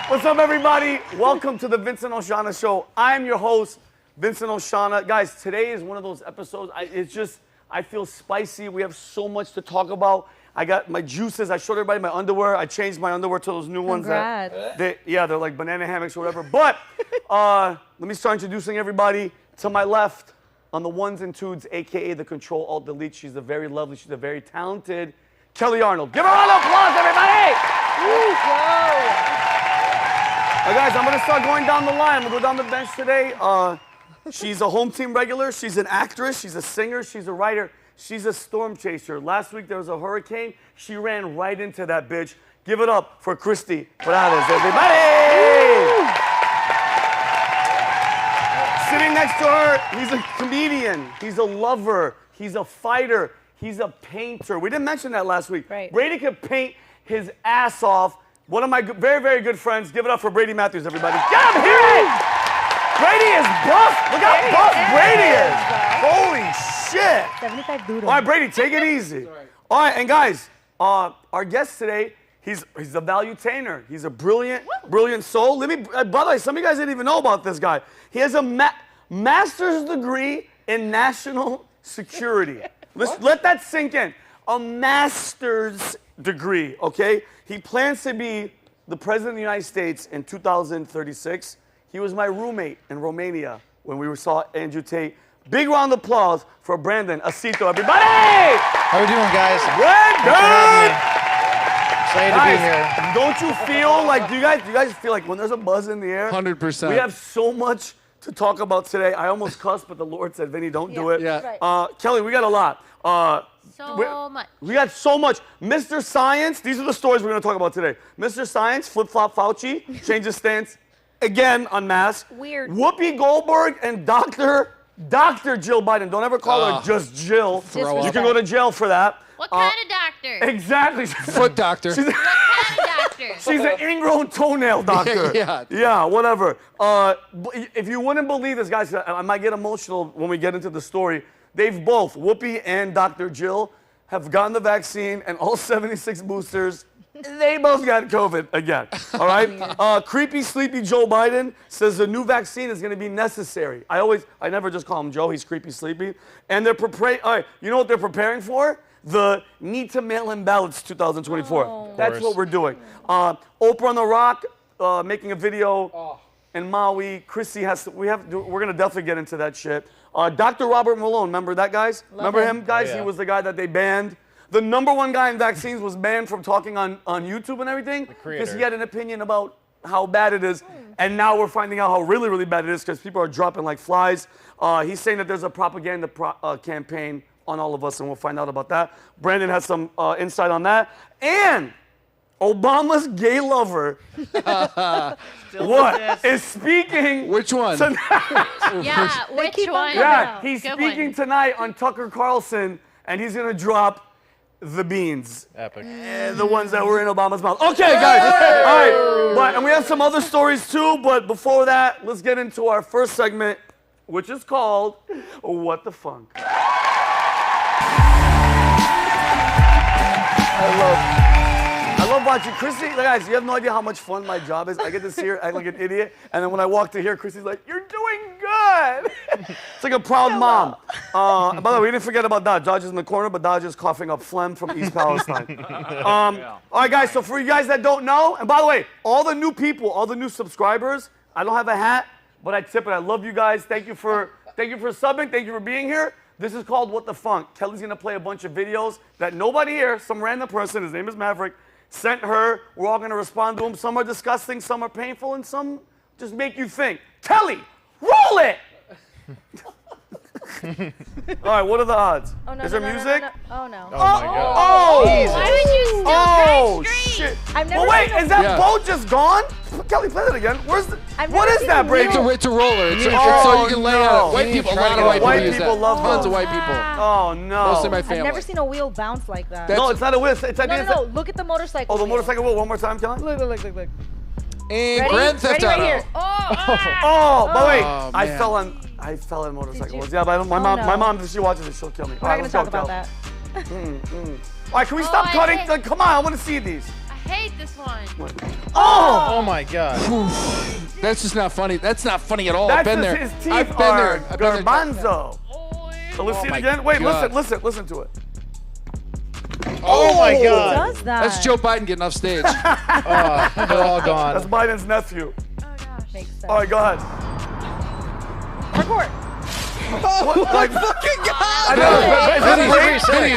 What's up, everybody? Welcome to the Vincent Oshana Show. I'm your host, Vincent Oshana. Guys, today is one of those episodes. I feel spicy. We have so much to talk about. I got my juices. I showed everybody my underwear. I changed my underwear to those new ones. They're like banana hammocks or whatever. But let me start introducing everybody. To my left, on the ones and twos, AKA the Control Alt Delete. She's a very lovely, she's a very talented Kelly Arnold. Give her a round of applause, everybody! Guys, I'm gonna start going down the line. I'm gonna go down the bench today. She's a home team regular. She's an actress. She's a singer. She's a writer. She's a storm chaser. Last week there was a hurricane. She ran right into that bitch. Give it up for Christy Perales, everybody! Sitting next to her, he's a comedian. He's a lover. He's a fighter. He's a painter. We didn't mention that last week. Right. Brady could paint his ass off. One of my very, very good friends. Give it up for Brady Matthews, everybody. Get him, hear it! Brady is buff. Look how buff Brady is. Holy shit. 75 duro. All right, Brady, take it easy. All right, and guys, our guest today, he's a valuetainer. He's a brilliant soul. By the way, some of you guys didn't even know about this guy. He has a master's degree in national security. Let that sink in. A master's degree, okay? He plans to be the president of the United States in 2036. He was my roommate in Romania when we saw Andrew Tate. Big round of applause for Brandon Acito, everybody! How we doing, guys? Brandon! Excited to be here. Don't you feel like, do you guys feel like when there's a buzz in the air? 100%. We have so much to talk about today. I almost cussed, but the Lord said, Vinnie, don't do it. Yeah. Right. Kelly, we got a lot. So much. We got so much. Mr. Science, these are the stories we're going to talk about today. Mr. Science, flip-flop Fauci, change his stance again on masks. Weird. Whoopi Goldberg and Dr. Jill Biden. Don't ever call her just Jill. You can go to jail for that. What kind of doctor? Exactly. Foot doctor. She's What kind of doctor? She's an ingrown toenail doctor. Yeah, whatever. If you wouldn't believe this, guys, I might get emotional when we get into the story. They've both, Whoopi and Dr. Jill, have gotten the vaccine, and all 76 boosters, they both got COVID again. All right? Creepy, sleepy Joe Biden says the new vaccine is going to be necessary. I never just call him Joe. He's creepy, sleepy. And they're preparing. All right, you know what they're preparing for? The need to mail in ballots 2024. Oh. That's what we're doing. Oprah on the Rock making a video in Maui. Chrissy has to, we're going to definitely get into that shit. Dr. Robert Malone, remember that, guys? Remember him, guys? Oh, yeah. He was the guy that they banned. The #1 guy in vaccines was banned from talking on YouTube and everything because he had an opinion about how bad it is. And now we're finding out how really, really bad it is because people are dropping like flies. He's saying that there's a propaganda campaign on all of us, and we'll find out about that. Brandon has some insight on that. And Obama's gay lover is speaking. Which one? Yeah, which one? Yeah, he's Good speaking one. tonight on Tucker Carlson, and he's gonna drop the beans. Epic. The ones that were in Obama's mouth. Okay, guys. All right. And we have some other stories too, but before that, let's get into our first segment, which is called What the Funk. I love watching Chrissy. Guys, you have no idea how much fun my job is. I get to see her act like an idiot, and then when I walk to here, Chrissy's like, "You're doing good." It's like a proud mom. By the way, we didn't forget about Dodge. Dodge is in the corner, but Dodge is coughing up phlegm from East Palestine. All right, guys. So for you guys that don't know, and by the way, all the new people, all the new subscribers, I don't have a hat, but I tip it. I love you guys. Thank you for subbing. Thank you for being here. This is called What the Funk. Kelly's gonna play a bunch of videos that nobody here, some random person, his name is Maverick, sent her. We're all gonna respond to them. Some are disgusting, some are painful, and some just make you think. Kelly, roll it! All right, what are the odds? Oh, no, is no, there no, music? No, no. Oh, no. Oh, my God. Oh! Why would you still Oh, drive straight? shit. I've never Well, wait, seen a- is that Yeah. boat just gone? Kelly, play that again. Where's the... I've What never is seen that, a Brady? wheel. It's a roller. It's Oh, so you can lay no. on it. White people, a lot of white White people use people that. love Tons those. of white people. Oh, no. Mostly my I've family. never seen a wheel bounce like that. No, it's not a wheel. It's No. Look at the motorcycle. Oh, the wheel. motorcycle wheel. One more time, Kelly. Look. And Ready? Grand Theft Ready Auto. right here. Oh, by the way, Oh, I man. fell on motorcycle Did you? wheels. Yeah, but my Oh, mom, no. if she watches it, she'll kill me. We're not gonna talk about that. All right, can we stop I cutting? hate- Like, come on, I want to see these. I hate this one. Oh my God. That's just not funny. That's not funny at all. That's I've been just there. his teeth I've been are there. I've been there. garbanzo. So let's see it my again. Wait, God. listen to it. Oh my Who God. does that? That's Joe Biden getting off stage. They're all gone. That's Biden's nephew. Oh gosh. Makes sense. All right, go ahead. Parkour. What, like, Fucking God. I know, is that Brady? Vinny,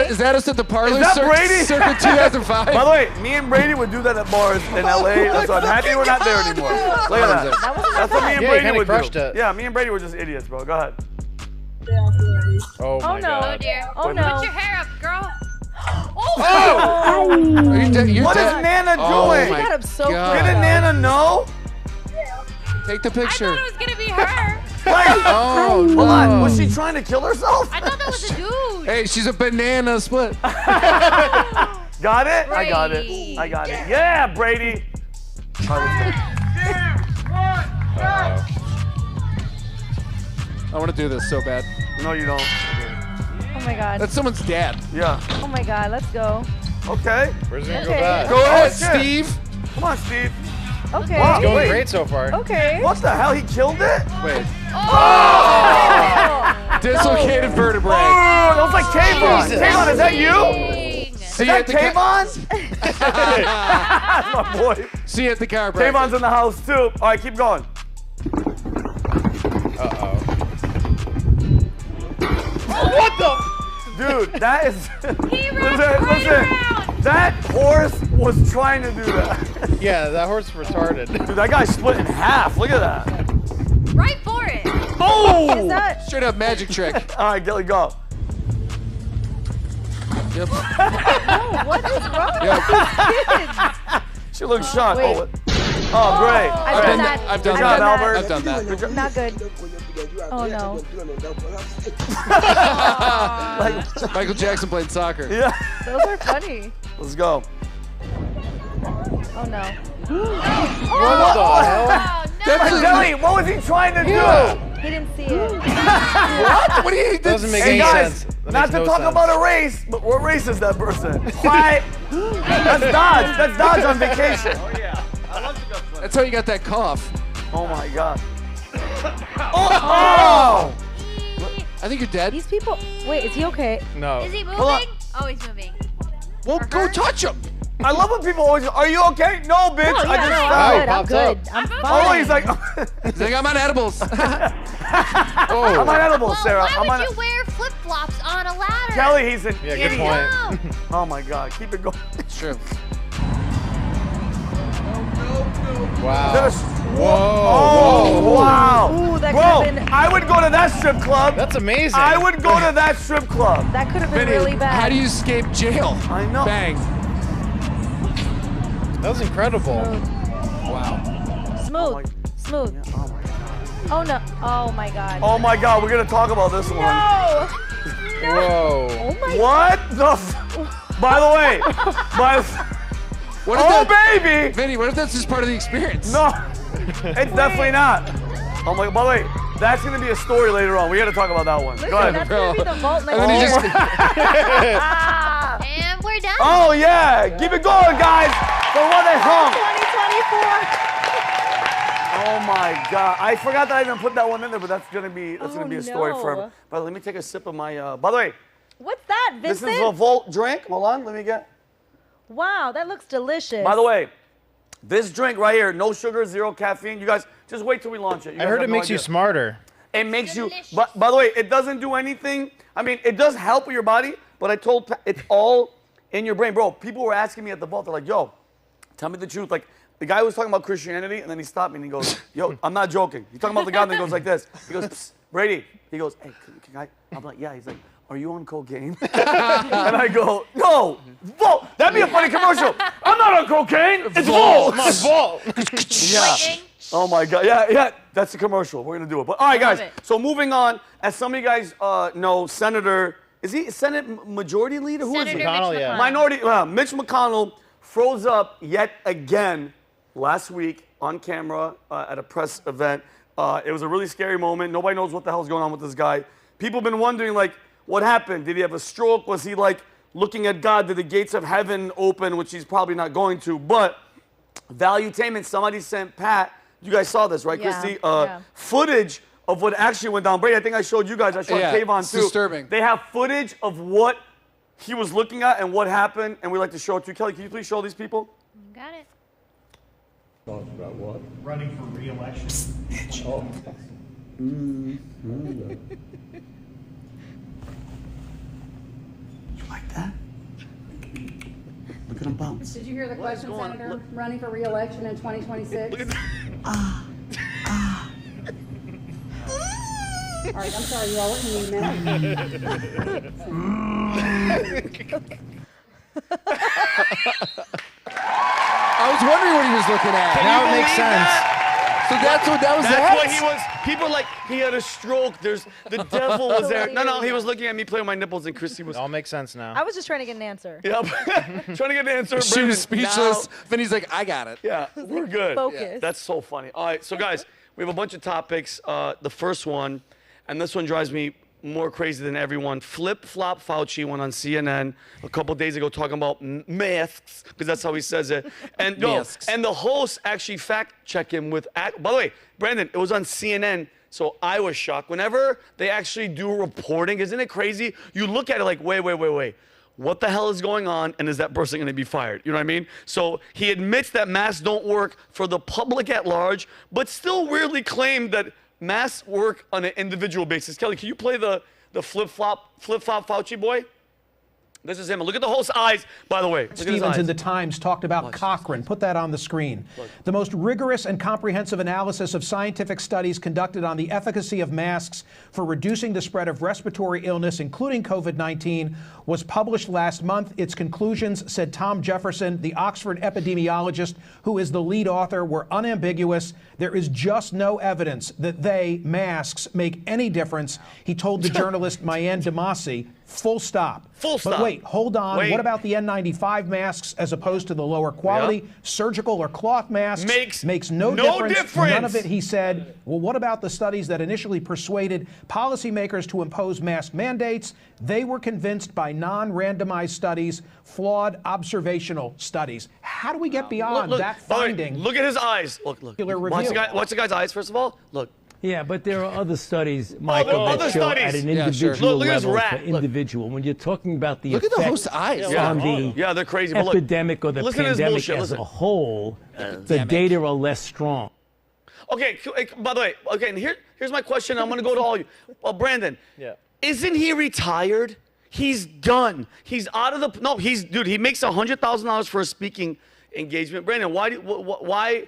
is that us at the parlor? Is that Brady? Circa 2005. By the way, me and Brady would do that at bars in LA. That's why I'm happy we're not there anymore. Look at that. That wasn't That's what me and Yeah, he Brady kinda would crushed do. it. Yeah, me and Brady were just idiots, bro. Go ahead. Oh my no. Oh God. dear. Oh no. Put your hair up, girl. You're What is dead. Nana Oh doing? my got him so God. quick. Didn't Nana know? Take the I picture. thought it was gonna be her. Like, Oh, hold on. no. Was she trying to kill herself? I thought that was a dude. Hey, she's a banana split. Got it? I got it. Brady. I got it. Yeah, Brady. All right, I want to do this so bad. let's go. No, you don't. Oh my God. That's someone's dad. Yeah. Oh my God. Let's go. Okay. Where's it gonna go Okay. bad? Go ahead, Steve. Steve. Come on, Steve. Okay. Wow. Going Wait. great so far. Okay. What the hell? He killed it? Wait. Oh. Dislocated vertebrae. Oh, that was like Tavon. Jesus. Tavon, is that you? Dang. Is See you that at the Tavon? That's my boy. See you at the chiropractor. Tavon's in the house too. All right, keep going. Uh-oh. What the? Dude, that is. He ran listen. around. That horse was trying to do that. Yeah, that horse retarded. Dude, that guy split in half. Look at that. Right for it. Oh! Is that? Straight up magic trick. All right, Gilly, go. Yep. Oh, what is wrong Yep. with these kids? She looks shocked. Wait. Oh, great. I've All done right. that. I've done Good that. job, Albert. I've done that. Not good. Oh no. Michael Jackson played soccer. Yeah. Those are funny. Let's go. Oh no. What the hell? Oh no. Gilly, what was he trying to do? He didn't see it. What? What do you Doesn't make Hey any guys, sense. That not makes to no talk sense. about a race, but what race is that person? Quiet. That's Dodge. That's Dodge on vacation. That's how you got that cough. Oh my God. Oh! I think you're dead. These people. Wait, is he okay? No. Is he moving? Hold on. Oh, he's moving. Well, go touch him. I love when people always. Are you okay? No, bitch. Oh, I yeah, just no, fell. I'm good. I'm popped good. up. I'm Oh, fine. Oh, he's like. He's like, I'm on edibles. I'm Oh. on edibles, Well, Sarah. why I'm would on. you wear flip-flops on a ladder? Kelly, he's an Yeah, idiot. good point. No. Oh my God, keep it going. It's true. Wow. That is- Whoa. Oh, wow. Ooh, that Bro, could've been- I would go to that strip club. That's amazing. I would go to that strip club. That could have been Vinny, really bad. how do you escape jail? I know. Bang. That was incredible. Wow. Smooth. my- Smooth. Oh my God. Oh no. Oh my God. Oh my God, we're gonna talk about this one. No. Whoa. Oh my. What the? By the way, What if oh that, baby. Vinny, what if that's just part of the experience? No, it's definitely not. Oh my. By the way, that's gonna be a story later on. We gotta talk about that one. Listen, Go ahead. that's gonna be the vault next And then he year. just- Ah. And we're done. Oh yeah, keep it going, guys. For what they hung. 2024. Oh my God, I forgot that I even put that one in there, but that's gonna be Oh, a story no. forever. But let me take a sip of my. By the way, What's that, this Vincent? is a Volt drink. Hold on, let me get. Wow, that looks delicious. By the way, this drink right here, no sugar, zero caffeine. You guys, just wait till we launch it. You I guys heard have it no makes you idea. smarter. It makes you. Delicious. But by the way, it doesn't do anything. I mean, it does help with your body, but I told it's all in your brain, bro. People were asking me at the vault. They're like, "Yo, tell me the truth." Like the guy was talking about Christianity, and then he stopped me and he goes, "Yo, I'm not joking." He's talking about the guy, and he goes like this. He goes, "Psst, Brady." He goes, "Hey, can I?" I'm like, "Yeah." He's like, "Are you on cocaine?" And I go, "No, Volt. That'd be a funny commercial. I'm not on cocaine. It's Volt." My fault. Yeah. Lightning. Oh my God. Yeah. That's the commercial. We're gonna do it. But all right, Love guys. it. So moving on, as some of you guys know, Senator, is he Senate Majority Leader? Who is Senator he? McConnell, Mitch yeah. McConnell. Minority. Mitch McConnell froze up yet again last week on camera at a press event. It was a really scary moment. Nobody knows what the hell's going on with this guy. People have been wondering, like, what happened? Did he have a stroke? Was he like looking at God, did the gates of heaven open, which he's probably not going to, but Valuetainment, somebody sent Pat, you guys saw this, right, Yeah, Christy? yeah. Footage of what actually went down. Brady, I think I showed you guys. I showed Kayvon it's too. disturbing. They have footage of what he was looking at and what happened, and we like to show it to you. Kelly, can you please show these people? Got it. Running for re-election. You like that? Look at him bounce. Did you hear the question, going on? Senator? Look. Running for re-election in 2026? Look at that. All right, I'm sorry, you all looking at me a minute. I was wondering what he was looking at. Now it makes sense. So that's what that was. That's what he was. People like, he had a stroke. The devil was there. No, he was looking at me playing with my nipples, and Christy was. It all makes sense now. I was just trying to get an answer. Yep. Trying to get an answer. She was Brandon, speechless. now- Vinny's like, I got it. Yeah, we're good. Focus. That's so funny. All right, so guys, we have a bunch of topics. The first one, and this one drives me more crazy than everyone. Flip-flop Fauci went on CNN a couple days ago talking about masks, because that's how he says it. And Masks. and the host actually fact-checked him with. By the way, Brandon, it was on CNN. So I was shocked. Whenever they actually do reporting, isn't it crazy? You look at it like, wait. What the hell is going on, and is that person going to be fired? You know what I mean? So he admits that masks don't work for the public at large, but still weirdly claimed that masks work on an individual basis. Kelly, can you play the flip-flop Fauci boy? This is him. Look at the host's eyes, by the way. Look at his Stevens eyes. in the Times talked about Cochrane. Put that on the screen. The most rigorous and comprehensive analysis of scientific studies conducted on the efficacy of masks for reducing the spread of respiratory illness, including COVID-19, was published last month. Its conclusions, said Tom Jefferson, the Oxford epidemiologist who is the lead author, were unambiguous. There is just no evidence that masks, make any difference. He told the journalist Mayan Demasi, full stop. Full stop. But wait, hold on. Wait. What about the N95 masks as opposed to the lower quality surgical or cloth masks? Makes no difference. None of it, he said. Well, what about the studies that initially persuaded policymakers to impose mask mandates? They were convinced by non-randomized studies, flawed observational studies. How do we get beyond that by the way, finding? look at his eyes. Look. Watch the guy's eyes, first of all. Look. Yeah, but there are other studies, Michael, other that show studies. at an Yeah, sure. individual Look at his level rat. for individual. When you're talking about the Look at the effect host's eyes. on the Yeah, they're crazy. But look, epidemic or the listen to this pandemic bullshit. as Listen. a whole, the data are less strong. Okay, by the way, and here's my question. I'm going to go to all you. Well, Brandon, isn't he retired? He's done. He's out of the. No, dude. He makes $100,000 for a speaking engagement. Brandon, why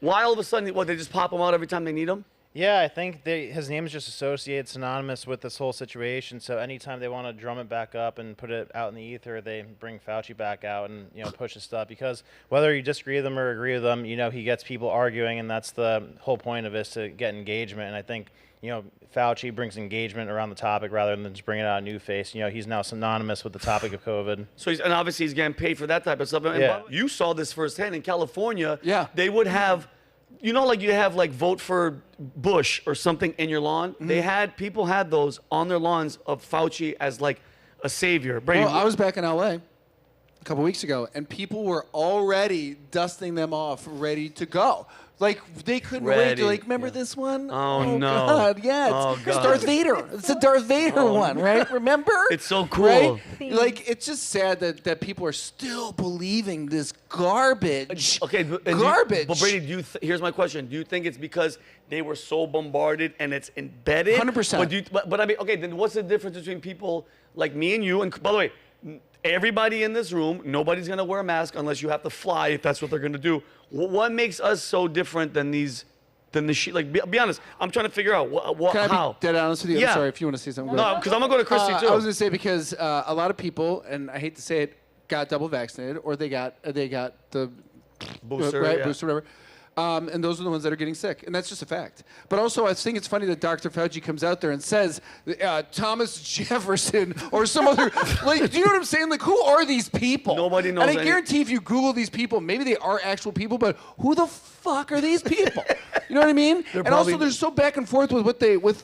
all of a sudden? What, they just pop him out every time they need him? Yeah, I think his name is just associated, synonymous with this whole situation. So anytime they want to drum it back up and put it out in the ether, they bring Fauci back out and push his stuff. Because whether you disagree with them or agree with them, he gets people arguing, and that's the whole point of it, is to get engagement. And I think Fauci brings engagement around the topic rather than just bringing out a new face. He's now synonymous with the topic of COVID. So and obviously he's getting paid for that type of stuff. And Yeah. you saw this firsthand in California. Yeah. They would have. Like you have like vote for Bush or something in your lawn. People had those on their lawns of Fauci as like a savior. Brady, Well, I was back in LA a couple weeks ago, and people were already dusting them off, ready to go. Like, they couldn't wait Ready. to, like, remember this one? Oh, no. God, yeah. Oh, It's God. Darth Vader. It's a Darth Vader one, right? Remember? It's so cool. Right? Like, it's just sad that people are still believing this garbage. Okay, but Garbage. But Brady, here's my question: do you think it's because they were so bombarded and it's embedded? 100%. But I mean, okay, then what's the difference between people like me and you? And by the way, everybody in this room, nobody's gonna wear a mask unless you have to fly, if that's what they're gonna do. What makes us so different than these? Like, be honest. I'm trying to figure out Can how. I be dead honest with you? Yeah. I'm sorry if you want to say something. No, because I'm gonna go to Christy too. I was going to say because a lot of people, and I hate to say it, got double vaccinated or they got the Booster, right, yeah. booster, whatever. And those are the ones that are getting sick, and that's just a fact. But also, I think it's funny that Dr. Fauci comes out there and says Thomas Jefferson or some other. Like, do you know what I'm saying? Like, who are these people? Nobody knows And I any- guarantee if you Google these people, maybe they are actual people, but who the fuck are these people? You know what I mean? And probably- also, they're so back and forth with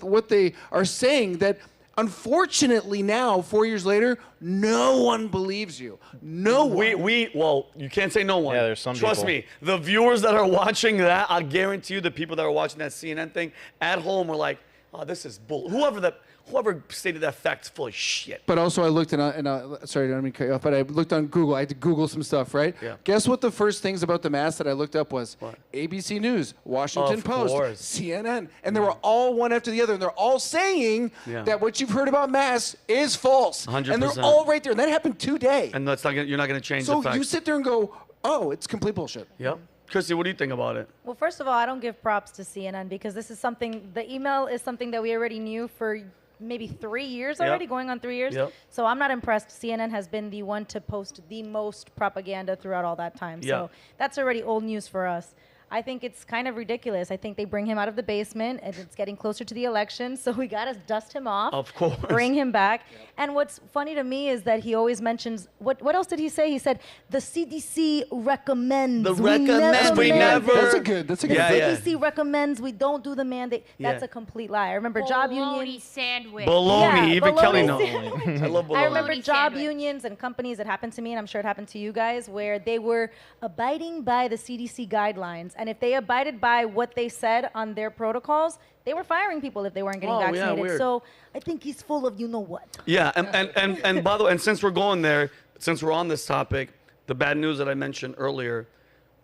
what they are saying that Unfortunately, now 4 years later, no one believes you. No one. Well, you can't say no one. Yeah, there's some Trust people. me, the viewers that are watching that, I guarantee you, the people that are watching that CNN thing at home are like, oh, this is bull. Whoever stated that fact's full of shit. But also, I looked sorry, I don't mean to cut you off, but I looked on Google. I had to Google some stuff, right? Yeah. Guess what the first things about the mask that I looked up was? What? ABC News, Washington Of Post, course. CNN. And they were all one after the other. And they're all saying Yeah. that what you've heard about masks is false. 100%. And they're all right there. And that happened today. And you're not gonna change So the fact. you sit there and go, oh, it's complete bullshit. Yep. Chrissy, what do you think about it? Well, first of all, I don't give props to CNN because this is something, the email is something that we already knew for maybe 3 years already, going on 3 years. Yep. So I'm not impressed. CNN has been the one to post the most propaganda throughout all that time. Yeah. So that's already old news for us. I think it's kind of ridiculous. I think they bring him out of the basement, and it's getting closer to the election, so we got to dust him off. Of course. Bring him back. And what's funny to me is that he always mentions, what else did he say? He said, the CDC recommends. The recommends, we never. That's a good. The Yeah, yeah. CDC recommends we don't do the mandate. That's Yeah. a complete lie. I remember job Bologna unions. sandwich. Baloney. Yeah, Even bologna Kelly knows. sandwich. I love baloney. I remember Bologna job sandwich. unions and companies, it happened to me, and I'm sure it happened to you guys, where they were abiding by the CDC guidelines. And if they abided by what they said on their protocols, they were firing people if they weren't getting Oh, yeah, vaccinated. weird. So I think he's full of you know what. Yeah, and by the way, and since we're going there, since we're on this topic, the bad news that I mentioned earlier,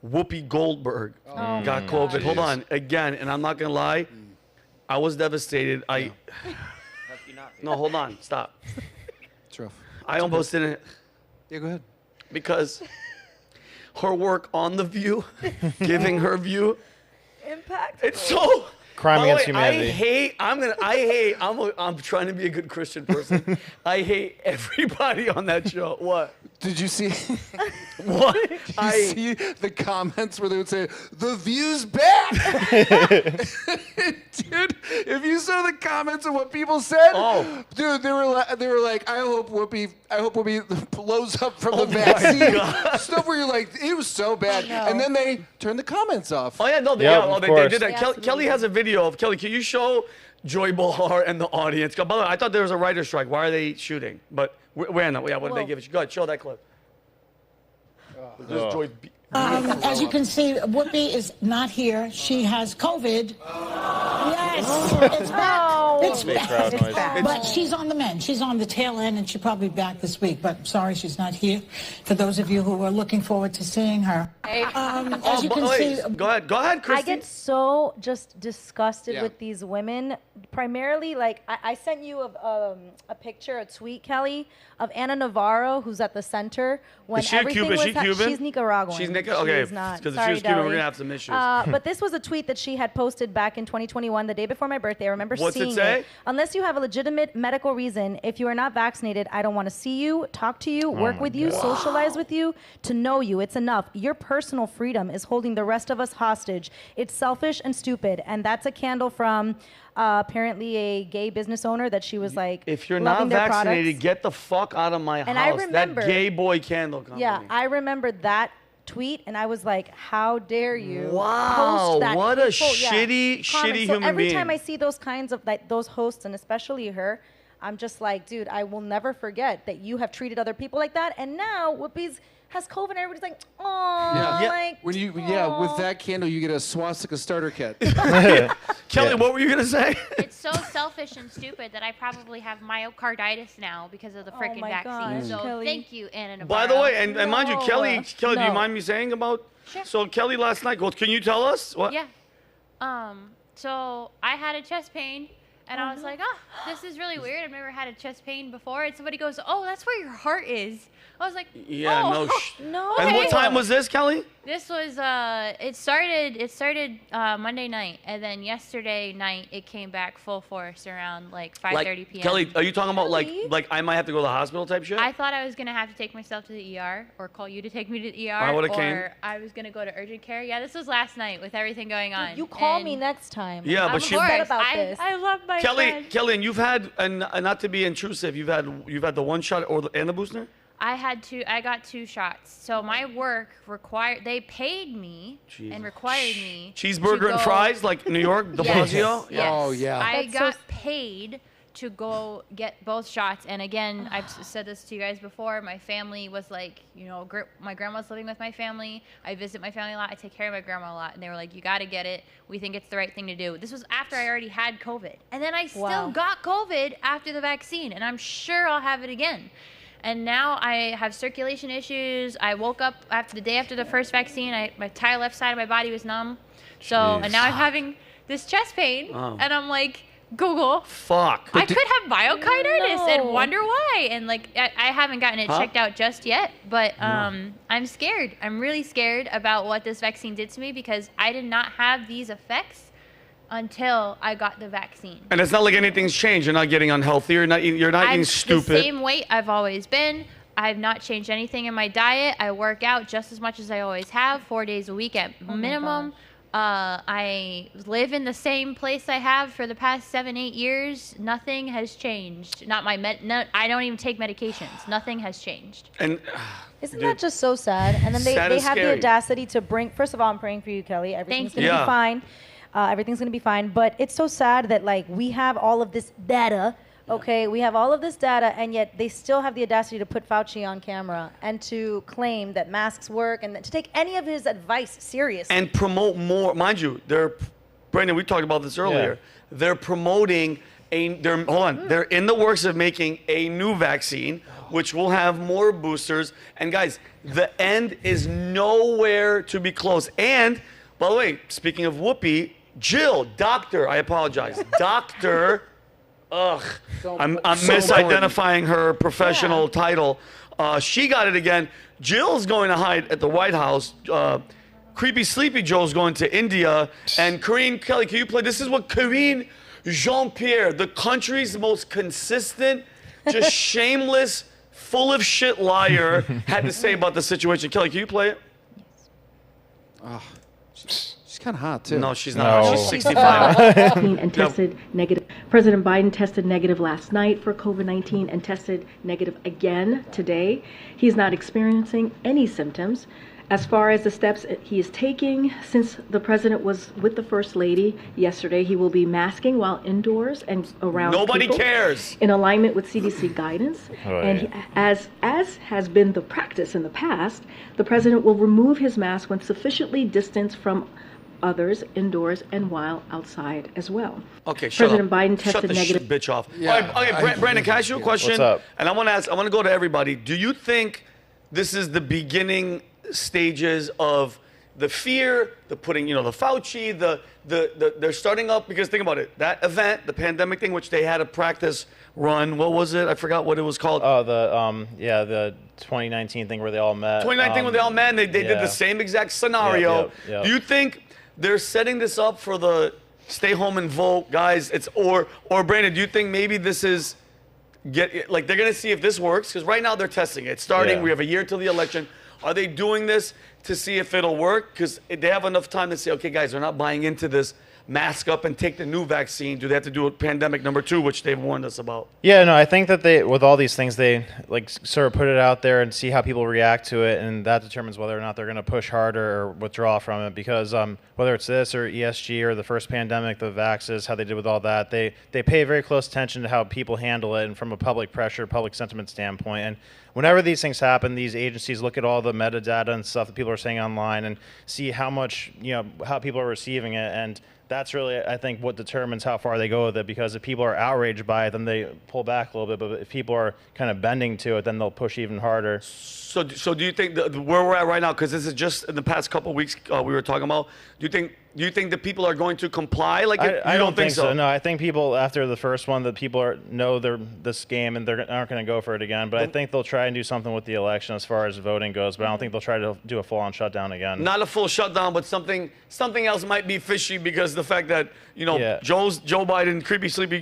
Whoopi Goldberg got COVID. Hold on, again, and I'm not gonna lie, I was devastated. No, hold on, stop. It's rough. I almost didn't, Yeah, go ahead. because her work on The View, giving her view, Impact. it's so. Crime By the against way, humanity. I'm trying to be a good Christian person. I hate everybody on that show. What? Did you see? What? You see the comments where they would say, "The View's back," dude. If you saw the comments of what people said, dude, they were like, "I hope Whoopi blows up from the vaccine." Stuff where you're like, it was so bad, and then they turned the comments off. Oh yeah, no, they, Yeah, of they course. did that. Yeah, Kelly absolutely. has a video of Kelly. Can you show Joy Behar and the audience? By the way, I thought there was a writer's strike. Why are they shooting? But where now? Yeah, what did they give it? Go ahead, show that clip. This is Joy. As you can see, Whoopi is not here. She has COVID. Yes, it's back. It's Big back. crowd noise. But she's on the mend. She's on the tail end, and she'll probably be back this week. But sorry, she's not here. For those of you who are looking forward to seeing her, as you can see, Go ahead, Christy. I get so just disgusted Yeah. with these women. Primarily, like I sent you a picture, a tweet, Kelly, of Anna Navarro, who's at the center when Is she a everything Cuban? was Is she Cuban? She's Nicaraguan. She's She okay. is not. Because if Sorry, she was Cuban, we're Deli. gonna have some issues. But this was a tweet that she had posted back in 2021, the day before my birthday. I remember What's it seeing say? Unless you have a legitimate medical reason, if you are not vaccinated, I don't want to see you, talk to you, work with you, socialize with you, to know you. It's enough. Your personal freedom is holding the rest of us hostage. It's selfish and stupid. And that's a candle from apparently a gay business owner that she was like, If you're loving not their vaccinated, products. get the fuck out of my And I house. remember- that gay boy candle company. Yeah, I remember that tweet, and I was like, how dare you Wow, post that what a hateful- shitty comment. human so every being. time I see those kinds of, like, those hosts, and especially her, I'm just like, dude, I will never forget that you have treated other people like that, and now Whoopi's has COVID, and everybody's like, oh, Yeah. like, When you with that candle, you get a swastika starter kit. Kelly, what were you gonna say? It's so selfish and stupid that I probably have myocarditis now because of the freaking my vaccine. gosh, So Kelly. thank you, Anna Navarro. By the way, and mind you, No. Kelly, do you No. mind me saying about? Sure. So Kelly last night. Well, can you tell us what? Yeah. So I had a chest pain, and I was like, oh, this is really weird. I've never had a chest pain before. And somebody goes, oh, that's where your heart is. I was like, Yeah. oh. no. And what Okay. time was this, Kelly? This was it started Monday night, and then yesterday night it came back full force around like 5:30 p.m. Kelly, are you talking about Kelly? like I might have to go to the hospital type shit? I thought I was gonna have to take myself to the ER or call you to take me to the ER, I would've or came. I was gonna go to urgent care. Yeah, this was last night with everything going on. You call And me next time. Yeah, but of she- course, upset about this. I love my Kelly, friend. Kelly, and you've had, and not to be intrusive, you've had the one shot and the booster. I got 2 shots. So my work they paid me Jesus. and required me Cheeseburger to and go- fries like New York, De Yes, Blasio. yes. Oh, yeah. I That's so got paid to go get both shots. And again, I've said this to you guys before. My family was like, you know, my grandma's living with my family. I visit my family a lot. I take care of my grandma a lot. And they were like, you got to get it. We think it's the right thing to do. This was after I already had COVID. And then I still got COVID after the vaccine. And I'm sure I'll have it again. And now I have circulation issues. I woke up after the day after the first vaccine. My entire left side of my body was numb. So, and now I'm having this chest pain. And I'm like, Google. Fuck. I could have myocarditis and wonder why. And like, I haven't gotten it checked out just yet, but I'm scared. I'm really scared about what this vaccine did to me because I did not have these effects until I got the vaccine. And it's not like anything's changed. You're not getting unhealthy. You're not eating stupid. The same weight I've always been. I've not changed anything in my diet. I work out just as much as I always have, 4 days a week at minimum. I live in the same place I have for the past 7-8 years. Nothing has changed. I don't even take medications. Nothing has changed. And isn't that just so sad? And then they have the audacity to bring. First of all, I'm praying for you, Kelly. Everything's gonna be fine. Everything's gonna be fine. But it's so sad that like we have all of this data. Okay, we have all of this data, and yet they still have the audacity to put Fauci on camera and to claim that masks work and to take any of his advice seriously. And promote more. Mind you, Brandon, we talked about this earlier. Yeah. They're promoting they're in the works of making a new vaccine, which will have more boosters. And guys, the end is nowhere to be close. And, by the way, speaking of Whoopi, Doctor, I apologize, Doctor... I'm misidentifying her professional title. She got it again. Jill's going to hide at the White House. Creepy Sleepy Joe's going to India. And Karine, Kelly, can you play? This is what Karine Jean-Pierre, the country's most consistent, just shameless, full of shit liar, had to say about the situation. Kelly, can you play it? She's kind of hot, too. No, she's not. No. She's 65. And tested negative. President Biden tested negative last night for COVID-19 and tested negative again today. He's not experiencing any symptoms. As far as the steps he is taking, since the president was with the First Lady yesterday, he will be masking while indoors and around Nobody people cares. In alignment with CDC guidance. As has been the practice in the past, the president will remove his mask when sufficiently distanced from others indoors and while outside as well. Okay, President Biden tested negative. Shut the bitch off. Yeah, all right, Brandon, can I ask you a question? What's up? And I want to go to everybody. Do you think this is the beginning stages of the fear, the putting, the Fauci, they're starting up, because think about it, that event, the pandemic thing, which they had a practice run, what was it? I forgot what it was called. Oh, the 2019 thing where they all met. 2019 when they all met, and they did the same exact scenario. Yep. Do you think they're setting this up for the stay home and vote, guys? Or Brandon, do you think maybe this is they're gonna see if this works? Because right now they're testing it. It's starting. We have a year till the election. Are they doing this to see if it'll work? Because they have enough time to say, okay, guys, they're not buying into this. Mask up and take the new vaccine. Do they have to do a pandemic number 2, which they've warned us about? Yeah, no, I think that with all these things, they sort of put it out there and see how people react to it, and that determines whether or not they're going to push harder or withdraw from it. Because whether it's this or ESG or the first pandemic, the vaxes, how they did with all that, they pay very close attention to how people handle it, and from a public pressure, public sentiment standpoint. And whenever these things happen, these agencies look at all the metadata and stuff that people are saying online and see how much, how people are receiving it. And that's really, I think, what determines how far they go with it, because if people are outraged by it, then they pull back a little bit. But if people are kind of bending to it, then they'll push even harder. So do you think where we're at right now, because this is just in the past couple of weeks we were talking about, do you think that people are going to comply? I don't think so. No, I think people, after the first one, that people know this game and they aren't going to go for it again. But I think they'll try and do something with the election as far as voting goes. But I don't think they'll try to do a full-on shutdown again. Not a full shutdown, but something else might be fishy, because the fact that Joe Biden,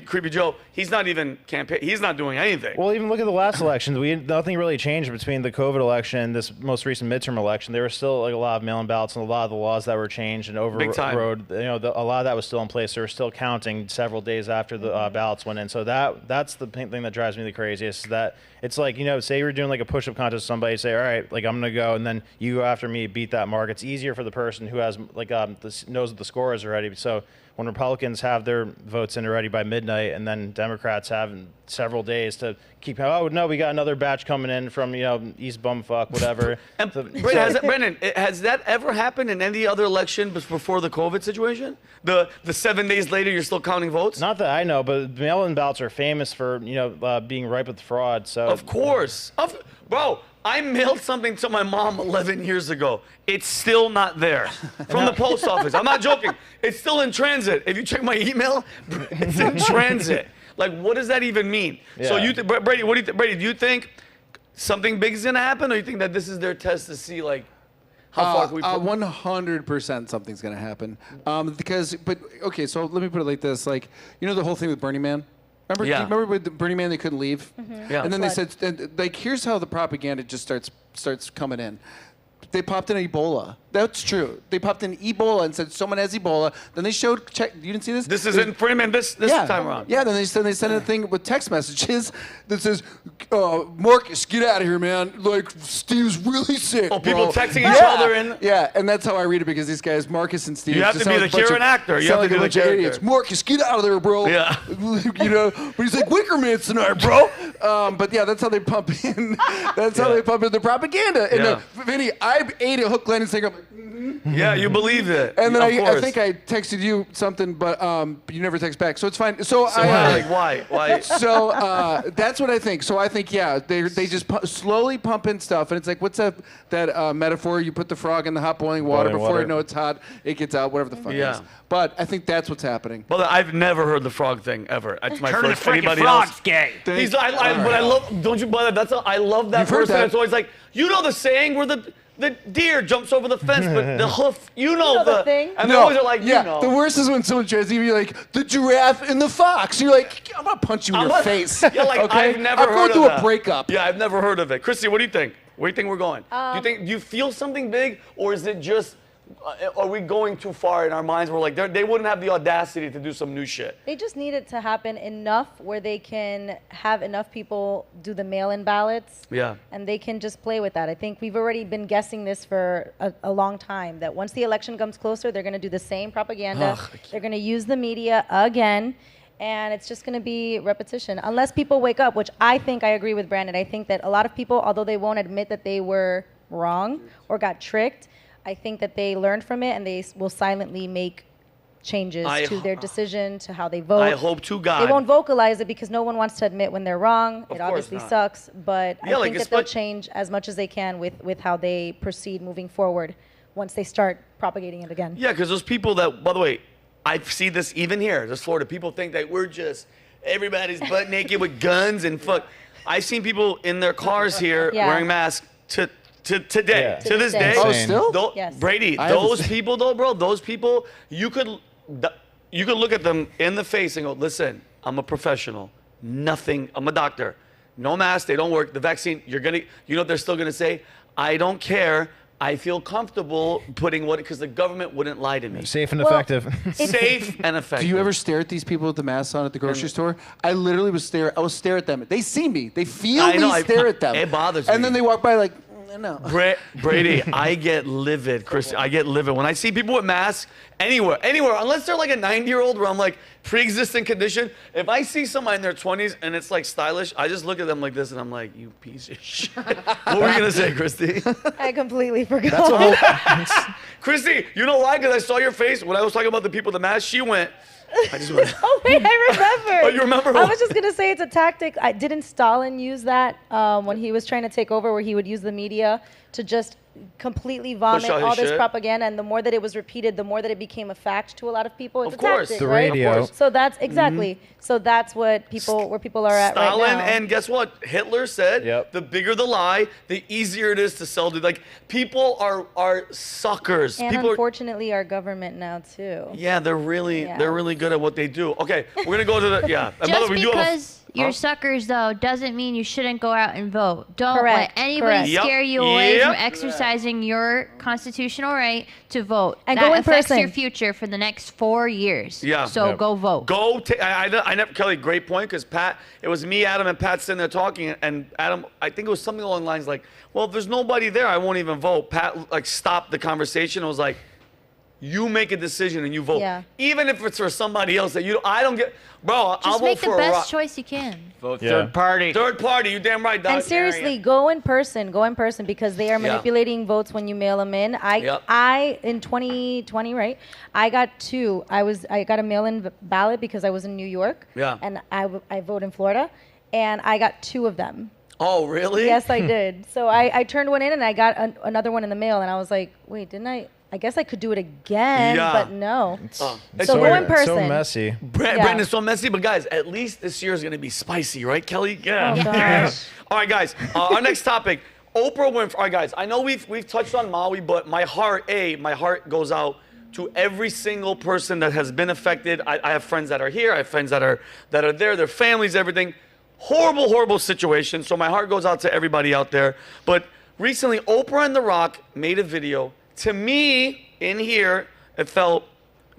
creepy Joe, he's not even he's not doing anything. Well, even look at the last election. Nothing really changed between the COVID election and this most recent midterm election. There were still a lot of mail-in ballots and a lot of the laws that were changed and overrode. A lot of that was still in place. They were still counting several days after the ballots went in. So that's the thing that drives me the craziest. Is that it's like, say you're doing a push-up contest with somebody, say, all right, I'm going to go, and then you go after me, beat that mark. It's easier for the person who has knows what the score is already. So when Republicans have their votes in already by midnight, and then Democrats have several days to keep. Oh no, we got another batch coming in from East Bumfuck, whatever. And Brendan, has that ever happened in any other election before the COVID situation? The 7 days later, you're still counting votes? Not that I know, but mail-in ballots are famous for being ripe with fraud. So of course, bro. I mailed something to my mom 11 years ago. It's still not there from the post office. I'm not joking. It's still in transit. If you check my email, it's in transit. Like, what does that even mean? Yeah. So, Brady, what do you Brady? Do you think something big is gonna happen, or you think that this is their test to see like how far can we? 100% something's gonna happen. Okay, so let me put it like this: like, the whole thing with Burning Man. Remember, Yeah. do you remember with Burning Man, they couldn't leave? Yeah. And then they said, like, here's how the propaganda just starts coming in. They popped in Ebola. That's true. They popped in Ebola and said someone has Ebola. Then they showed, you didn't see this? This is in Burning Man this time around. Yeah, then they sent a thing with text messages that says, Marcus, get out of here, man. Like, Steve's really sick, Oh, people bro. texting each other in. Yeah, and that's how I read it, because these guys, Marcus and Steve, You have just to be sound like a bunch you're an actor. You have to sound be like a the bunch of character. idiots. Marcus, get out of there, bro. Yeah. But he's like, Wicker Man's tonight, bro. But yeah, that's how they pump in. That's how they pump in the propaganda. And Vinny, I ate a hook, line, and sinker. Yeah, you believe it. And then Of I course. think I texted you something, but you never text back, so it's fine. Why? So that's what I think. So I think they just slowly pump in stuff, and it's like, what's that metaphor? You put the frog in the hot boiling water Boiling before water. you know it's hot, it gets out, whatever the fuck it Yeah. is. But I think that's what's happening. Well, I've never heard the frog thing ever. That's my Turn the first. freaking Anybody frog's else? gay. But I love. Don't you buy that? I love that You've heard person. that. It's always like, the saying where the deer jumps over the fence, but the hoof. You know the thing? And they always are like, The worst is when someone tries to be like, the giraffe and the fox. You're like, I'm gonna punch you in your face. Yeah, like okay? I've never I'm heard going of through that. a breakup. Yeah, I've never heard of it. Christy, what do you think? Where do you think we're going? Do you feel something big, or is it just? Are we going too far in our minds? We're like, they wouldn't have the audacity to do some new shit. They just need it to happen enough where they can have enough people do the mail-in ballots. Yeah. And they can just play with that. I think we've already been guessing this for a long time, that once the election comes closer, they're going to do the same propaganda. They're going to use the media again. And it's just going to be repetition. Unless people wake up, which I think I agree with Brandon. I think that a lot of people, although they won't admit that they were wrong or got tricked, I think that they learned from it, and they will silently make changes to their decision, to how they vote. I hope to God. They won't vocalize it because no one wants to admit when they're wrong. It obviously not. sucks, but Yeah, I like, think that they'll change as much as they can with how they proceed moving forward once they start propagating it again. Yeah, because those people that, by the way, I see this even here, this Florida. People think that everybody's butt naked with guns and fuck. I've seen people in their cars here wearing masks to this day. Oh, still? Yes. Brady, those people though, bro, those people, you could look at them in the face and go, listen, I'm a professional. I'm a doctor. No mask, they don't work. The vaccine, you know what they're still gonna say? I don't care. I feel comfortable putting because the government wouldn't lie to me. Safe and effective. Safe and effective. Do you ever stare at these people with the masks on at the grocery store? I literally I will stare at them. They see me. They feel me stare at them. It bothers me. And then they walk by like, no. Brady, I get livid, Chris. I get livid when I see people with masks anywhere, unless they're like a 90-year-old where I'm like pre-existing condition. If I see somebody in their 20s and it's like stylish, I just look at them like this and I'm like, you piece of shit. What were you gonna say, Christy? I completely forgot. Christy, you know why? Because I saw your face when I was talking about the people with the mask. She went. I just went. Oh wait, I remember. Oh, you remember? I was just gonna say it's a tactic. Didn't Stalin use that when he was trying to take over, where he would use the media to just completely vomit out his all this shit. propaganda, and the more that it was repeated, the more that it became a fact to a lot of people. It's Of a course. tactic, The right? radio. Of course. So that's exactly. So that's what where people are at Stalin, right now. and guess what? Hitler said, the bigger the lie, the easier it is to sell. Like, people are suckers. And People unfortunately, our government now too. Yeah, they're really good at what they do. Okay, we're gonna go to the And by the Just way, we do have a- because you're suckers, though, doesn't mean you shouldn't go out and vote. Don't Correct, let anybody correct. scare you away from Yep. exercising your constitutional right to vote. And that go in affects person. your future for the next 4 years. Yeah. So go vote. I never, Kelly, great point, because Pat, it was me, Adam, and Pat sitting there talking, and Adam, I think it was something along the lines like, well, if there's nobody there, I won't even vote. Pat, like, stopped the conversation and was like, you make a decision and you vote. Yeah. Even if it's for somebody else that I don't get. Bro, I'll Just vote make for the a best rock. choice you can. Vote third party. Third party, you damn right, Doc. And seriously, go in person because they are manipulating votes when you mail them in. I in 2020, right? I got 2. I got a mail-in ballot because I was in New York. Yeah. And I vote in Florida, and I got 2 of them. Oh, really? Yes, I did. So I turned one in, and I got another one in the mail, and I was like, wait, didn't I? I guess I could do it again, but no. It's so go in person. So messy. Brandon's so messy, but guys, at least this year is going to be spicy, right, Kelly? Yeah. Oh, gosh. All right, guys. Our next topic, Oprah Winfrey. All right, guys. I know we've touched on Maui, but my heart goes out to every single person that has been affected. I have friends that are here. I have friends that are there. Their families, everything. Horrible, horrible situation. So my heart goes out to everybody out there. But recently, Oprah and The Rock made a video. To me, in here, it felt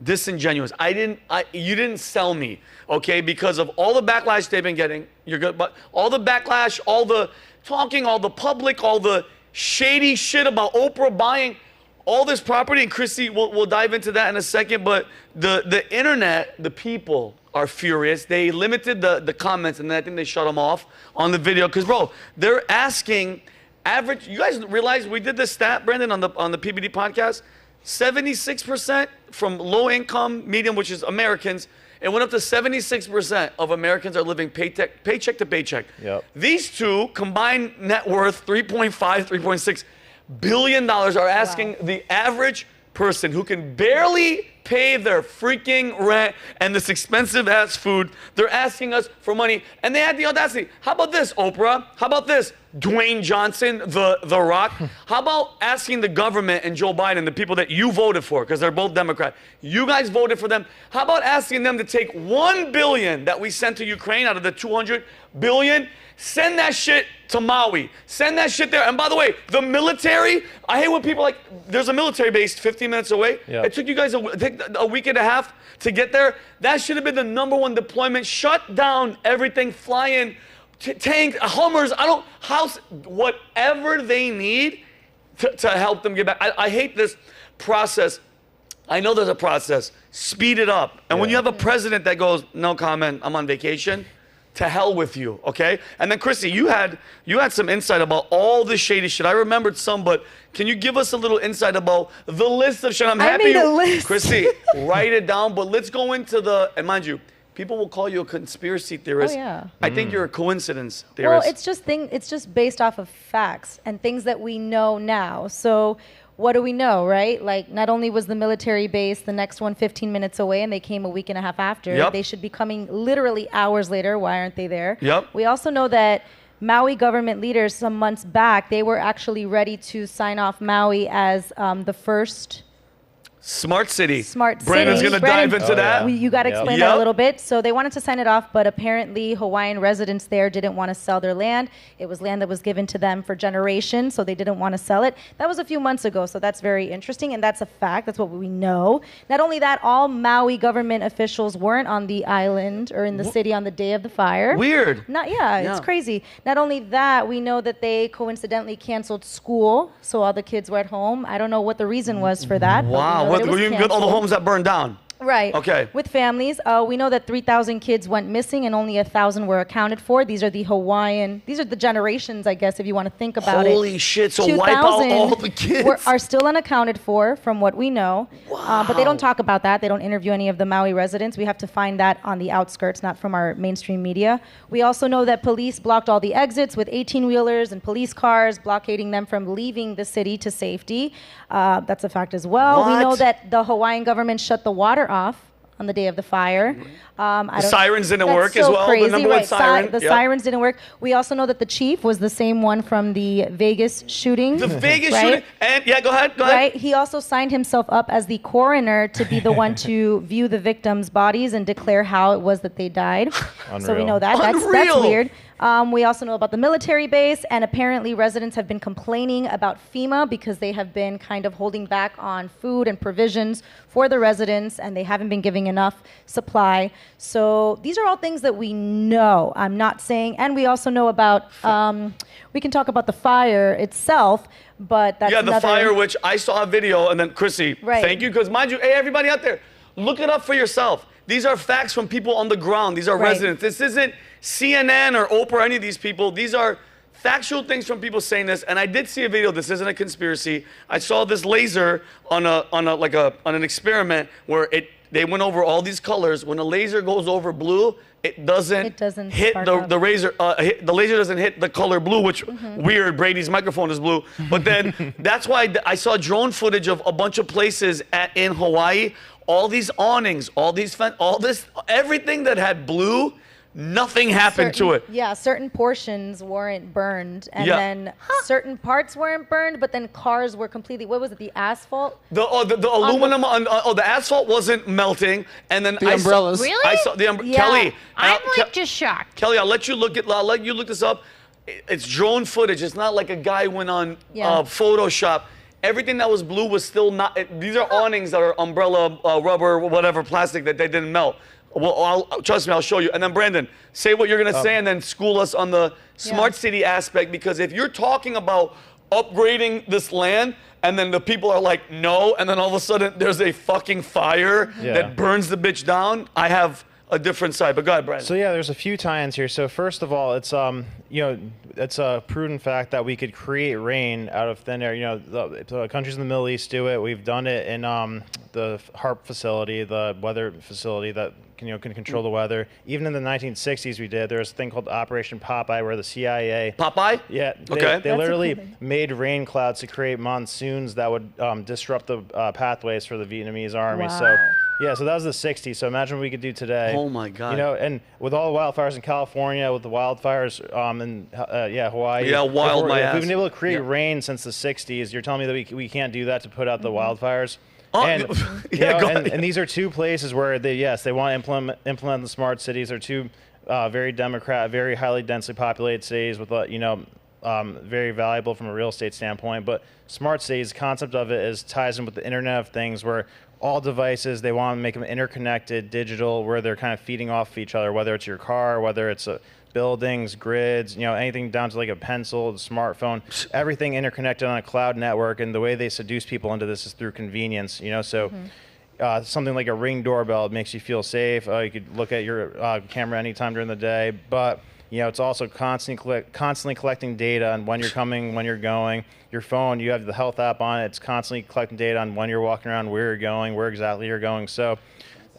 disingenuous. You didn't sell me, okay? Because of all the backlash they've been getting. You're good, but all the backlash, all the talking, all the public, all the shady shit about Oprah buying all this property, and Chrissy, we'll dive into that in a second. But the internet, the people are furious. They limited the comments, and then I think they shut them off on the video. Because, bro, they're asking. Average, you guys realize we did this stat, Brandon, on the PBD podcast? 76% from low income, medium, which is Americans, it went up to 76% of Americans are living paycheck to paycheck. Yep. These two combined net worth $3.5, $3.6 billion are asking the average person who can barely pay their freaking rent and this expensive ass food. They're asking us for money, and they had the audacity. How about this, Oprah? How about this, Dwayne Johnson, the Rock? How about asking the government and Joe Biden, the people that you voted for, because they're both Democrat, you guys voted for them. How about asking them to take $1 billion that we sent to Ukraine out of the $200 billion? Send that shit to Maui. Send that shit there. And by the way, the military, I hate when people there's a military base 15 minutes away. Yep. It took you guys a week and a half to get there. That should have been the #1 deployment. Shut down everything, fly in, tanks, Hummers, whatever they need to help them get back. I hate this process. I know there's a process. Speed it up. And when you have a president that goes, no comment, I'm on vacation, to hell with you, okay? And then Chrissy, you had some insight about all this shady shit. I remembered some, but can you give us a little insight about the list of shit? I'm happy. I made a list. Chrissy, write it down, but let's go into and mind you, people will call you a conspiracy theorist. Oh, yeah. I think you're a coincidence theorist. Well, it's just based off of facts and things that we know now. So what do we know, right? Like, not only was the military base the next one 15 minutes away, and they came a week and a half after, they should be coming literally hours later. Why aren't they there? Yep. We also know that Maui government leaders some months back, they were actually ready to sign off Maui as the first Smart city. Brandon's going to dive into that. You got to explain that a little bit. So they wanted to sign it off, but apparently Hawaiian residents there didn't want to sell their land. It was land that was given to them for generations, so they didn't want to sell it. That was a few months ago, so that's very interesting, and that's a fact. That's what we know. Not only that, all Maui government officials weren't on the island or in the city on the day of the fire. Weird. It's crazy. Not only that, we know that they coincidentally canceled school, so all the kids were at home. I don't know what the reason was for that. Wow. Were you all the homes that burned down? Right. Okay. With families, we know that 3,000 kids went missing and only 1,000 were accounted for. These are the generations, I guess, if you want to think about it. Holy shit, so wipe out all the kids. Are still unaccounted for, from what we know. Wow. But they don't talk about that. They don't interview any of the Maui residents. We have to find that on the outskirts, not from our mainstream media. We also know that police blocked all the exits with 18-wheelers and police cars, blockading them from leaving the city to safety. That's a fact as well. What? We know that the Hawaiian government shut the water off on the day of the fire. The sirens didn't work as well. Crazy, the number one siren. The sirens didn't work. We also know that the chief was the same one from the Vegas shooting. The Vegas shooting. And go ahead. Right. He also signed himself up as the coroner to be the one to view the victims' bodies and declare how it was that they died. Unreal. So we know that. That's Unreal. weird. We also know about the military base, and apparently residents have been complaining about FEMA because they have been kind of holding back on food and provisions for the residents, and they haven't been giving enough supply. So these are all things that we know. I'm not saying, and we also know about, we can talk about the fire itself, but that's the fire, which I saw a video, and then Chrissy, thank you, because mind you, hey, everybody out there, look it up for yourself. These are facts from people on the ground. These are residents. This isn't CNN or Oprah or any of these people. These are factual things from people saying this. And I did see a video. This isn't a conspiracy. I saw this laser on an experiment where they went over all these colors. When a laser goes over blue, it doesn't hit the laser. The laser doesn't hit the color blue, which weird. Brady's microphone is blue. But then that's why I saw drone footage of a bunch of places in Hawaii. All these awnings, everything that had blue, nothing happened to it. Yeah, certain portions weren't burned, and then certain parts weren't burned, but then cars were completely, what was it, the asphalt? The aluminum, the asphalt wasn't melting, and then the umbrellas. Really? I saw the Kelly. I'm just shocked. Kelly, I'll let you look this up. It's drone footage. It's not like a guy went on Photoshop. Everything that was blue was still not. These are awnings that are umbrella, rubber, whatever, plastic that they didn't melt. Well, trust me, I'll show you. And then Brandon, say what you're gonna say, and then school us on the smart city aspect. Because if you're talking about upgrading this land, and then the people are like, no, and then all of a sudden there's a fucking fire that burns the bitch down, I have a different side. But go ahead, Brandon. So yeah, there's a few tie-ins here. So first of all, it's it's a proven fact that we could create rain out of thin air. You know, the countries in the Middle East do it. We've done it in the HARP facility, the weather facility that can control the weather. Even in the 1960s, we did. There was a thing called Operation Popeye, where the CIA they literally made rain clouds to create monsoons that would disrupt the pathways for the Vietnamese army. Wow. So. Yeah, so that was the 60s. So imagine what we could do today. Oh my God! You know, and with all the wildfires in California, with the wildfires in Hawaii. Yeah, wild my ass. We've been able to create rain since the 60s. You're telling me that we can't do that to put out the wildfires? And, and these are two places where they want to implement the smart cities. They're two very highly densely populated cities with very valuable from a real estate standpoint. But smart cities, the concept of it ties in with the Internet of Things, where all devices, they want to make them interconnected, digital, where they're kind of feeding off of each other, whether it's your car, whether it's buildings, grids, anything down to like a pencil, the smartphone, everything interconnected on a cloud network. And the way they seduce people into this is through convenience, So something like a Ring doorbell makes you feel safe. You could look at your camera anytime during the day, but it's also constantly collecting data on when you're coming, when you're going. Your phone, you have the health app on it. It's constantly collecting data on when you're walking around, where you're going, where exactly you're going. So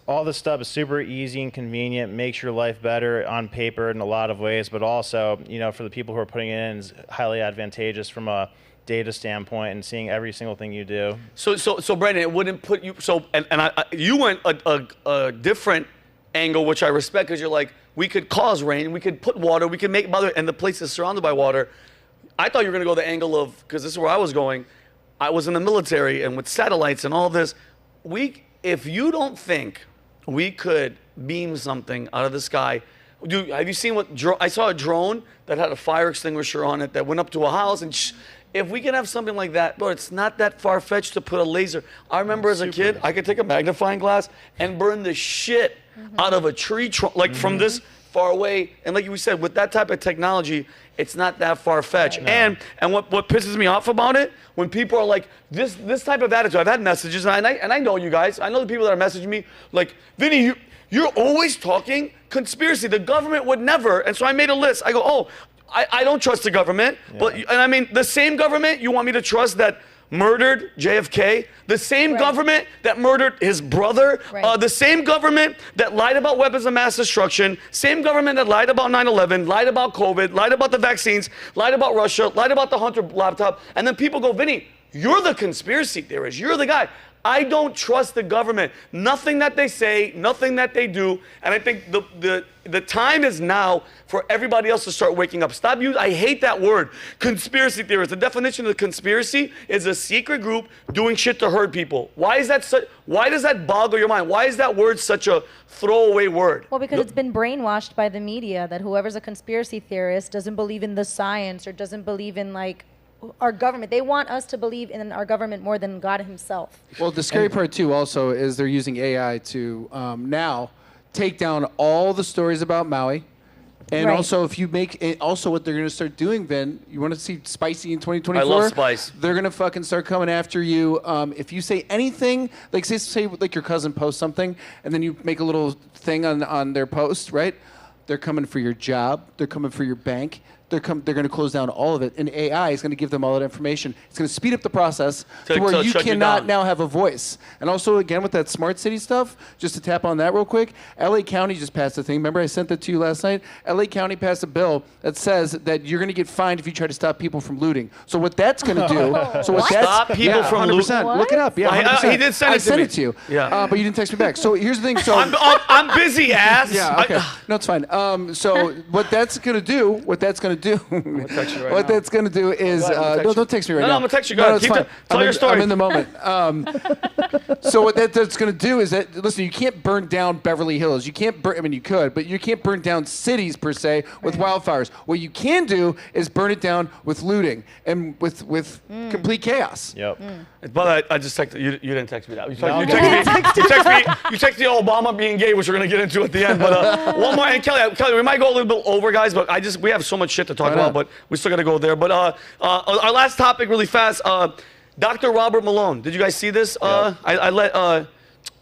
all this stuff is super easy and convenient, makes your life better on paper in a lot of ways, but also, for the people who are putting it in, is highly advantageous from a data standpoint and seeing every single thing you do. So Brandon, it wouldn't put you, you went a different angle, which I respect, because you're like, we could cause rain, we could put water, we could make mother, and the place is surrounded by water. I thought you were going to go the angle of, because this is where I was going, I was in the military, and with satellites and all this, if you don't think we could beam something out of the sky, dude, have you seen I saw a drone that had a fire extinguisher on it that went up to a house, and if we can have something like that, bro, it's not that far-fetched to put a laser. I remember as a kid, I could take a magnifying glass and burn the shit out of a tree trunk, from this far away. And like we said, with that type of technology, it's not that far-fetched. No. And what pisses me off about it, when people are like, this type of attitude, I've had messages, and I know you guys, I know the people that are messaging me, like, Vinny, you're always talking conspiracy. The government would never. And so I made a list. I go, I don't trust the government. Yeah. The same government you want me to trust that murdered JFK, the same government that murdered his brother, the same government that lied about weapons of mass destruction, same government that lied about 9/11, lied about COVID, lied about the vaccines, lied about Russia, lied about the Hunter laptop, and then people go, Vinny, You're the conspiracy theorist. You're the guy. I don't trust the government. Nothing that they say, nothing that they do. And I think the time is now for everybody else to start waking up. Stop using, I hate that word, conspiracy theorists. The definition of the conspiracy is a secret group doing shit to hurt people. Why is that why does that boggle your mind? Why is that word such a throwaway word? Well, because it's been brainwashed by the media that whoever's a conspiracy theorist doesn't believe in the science or doesn't believe in like our government. They want us to believe in our government more than God himself. Well, the scary part too also is they're using AI to now take down all the stories about Maui. And Right. also, if you make it, also what they're going to start doing, Vin, you want to see spicy in 2024? I love spice. They're going to fucking start coming after you. If you say anything, like say like your cousin posts something, and then you make a little thing on their post, right? They're coming for your job. They're coming for your bank. They're going to close down all of it, and AI is going to give them all that information. It's going to speed up the process to where you shut you cannot down. now have a voice. And also, again, with that smart city stuff, just to tap on that real quick, LA County just passed a thing. Remember I sent that to you last night? LA County passed a bill that says that you're going to get fined if you try to stop people from looting. So what that's going to do... So what that's, Stop people from 100%. looting? Look it up. Yeah, Well, 100%. he did send it I to sent me. it to you. Yeah. But you didn't text me back. So here's the thing. So I'm busy, ass. yeah, okay. No, it's fine. So what that's going to do, what that's going to do is, don't text me right now. No, I'm gonna text you. Go ahead. it's Keep fine. tell your story. I'm in the moment. So what that's going to do is that, listen, you can't burn down Beverly Hills. You can't burn, I mean, you could, but you can't burn down cities per se with wildfires. What you can do is burn it down with looting and with complete chaos. Yep. But I just texted you. You didn't text me that. You texted me Obama being gay, which we're gonna get into at the end. But one more, and Kelly, we might go a little bit over, guys. But we have so much shit to talk about, but we still gotta go there. But our last topic, really fast. Dr. Robert Malone. Did you guys see this? I let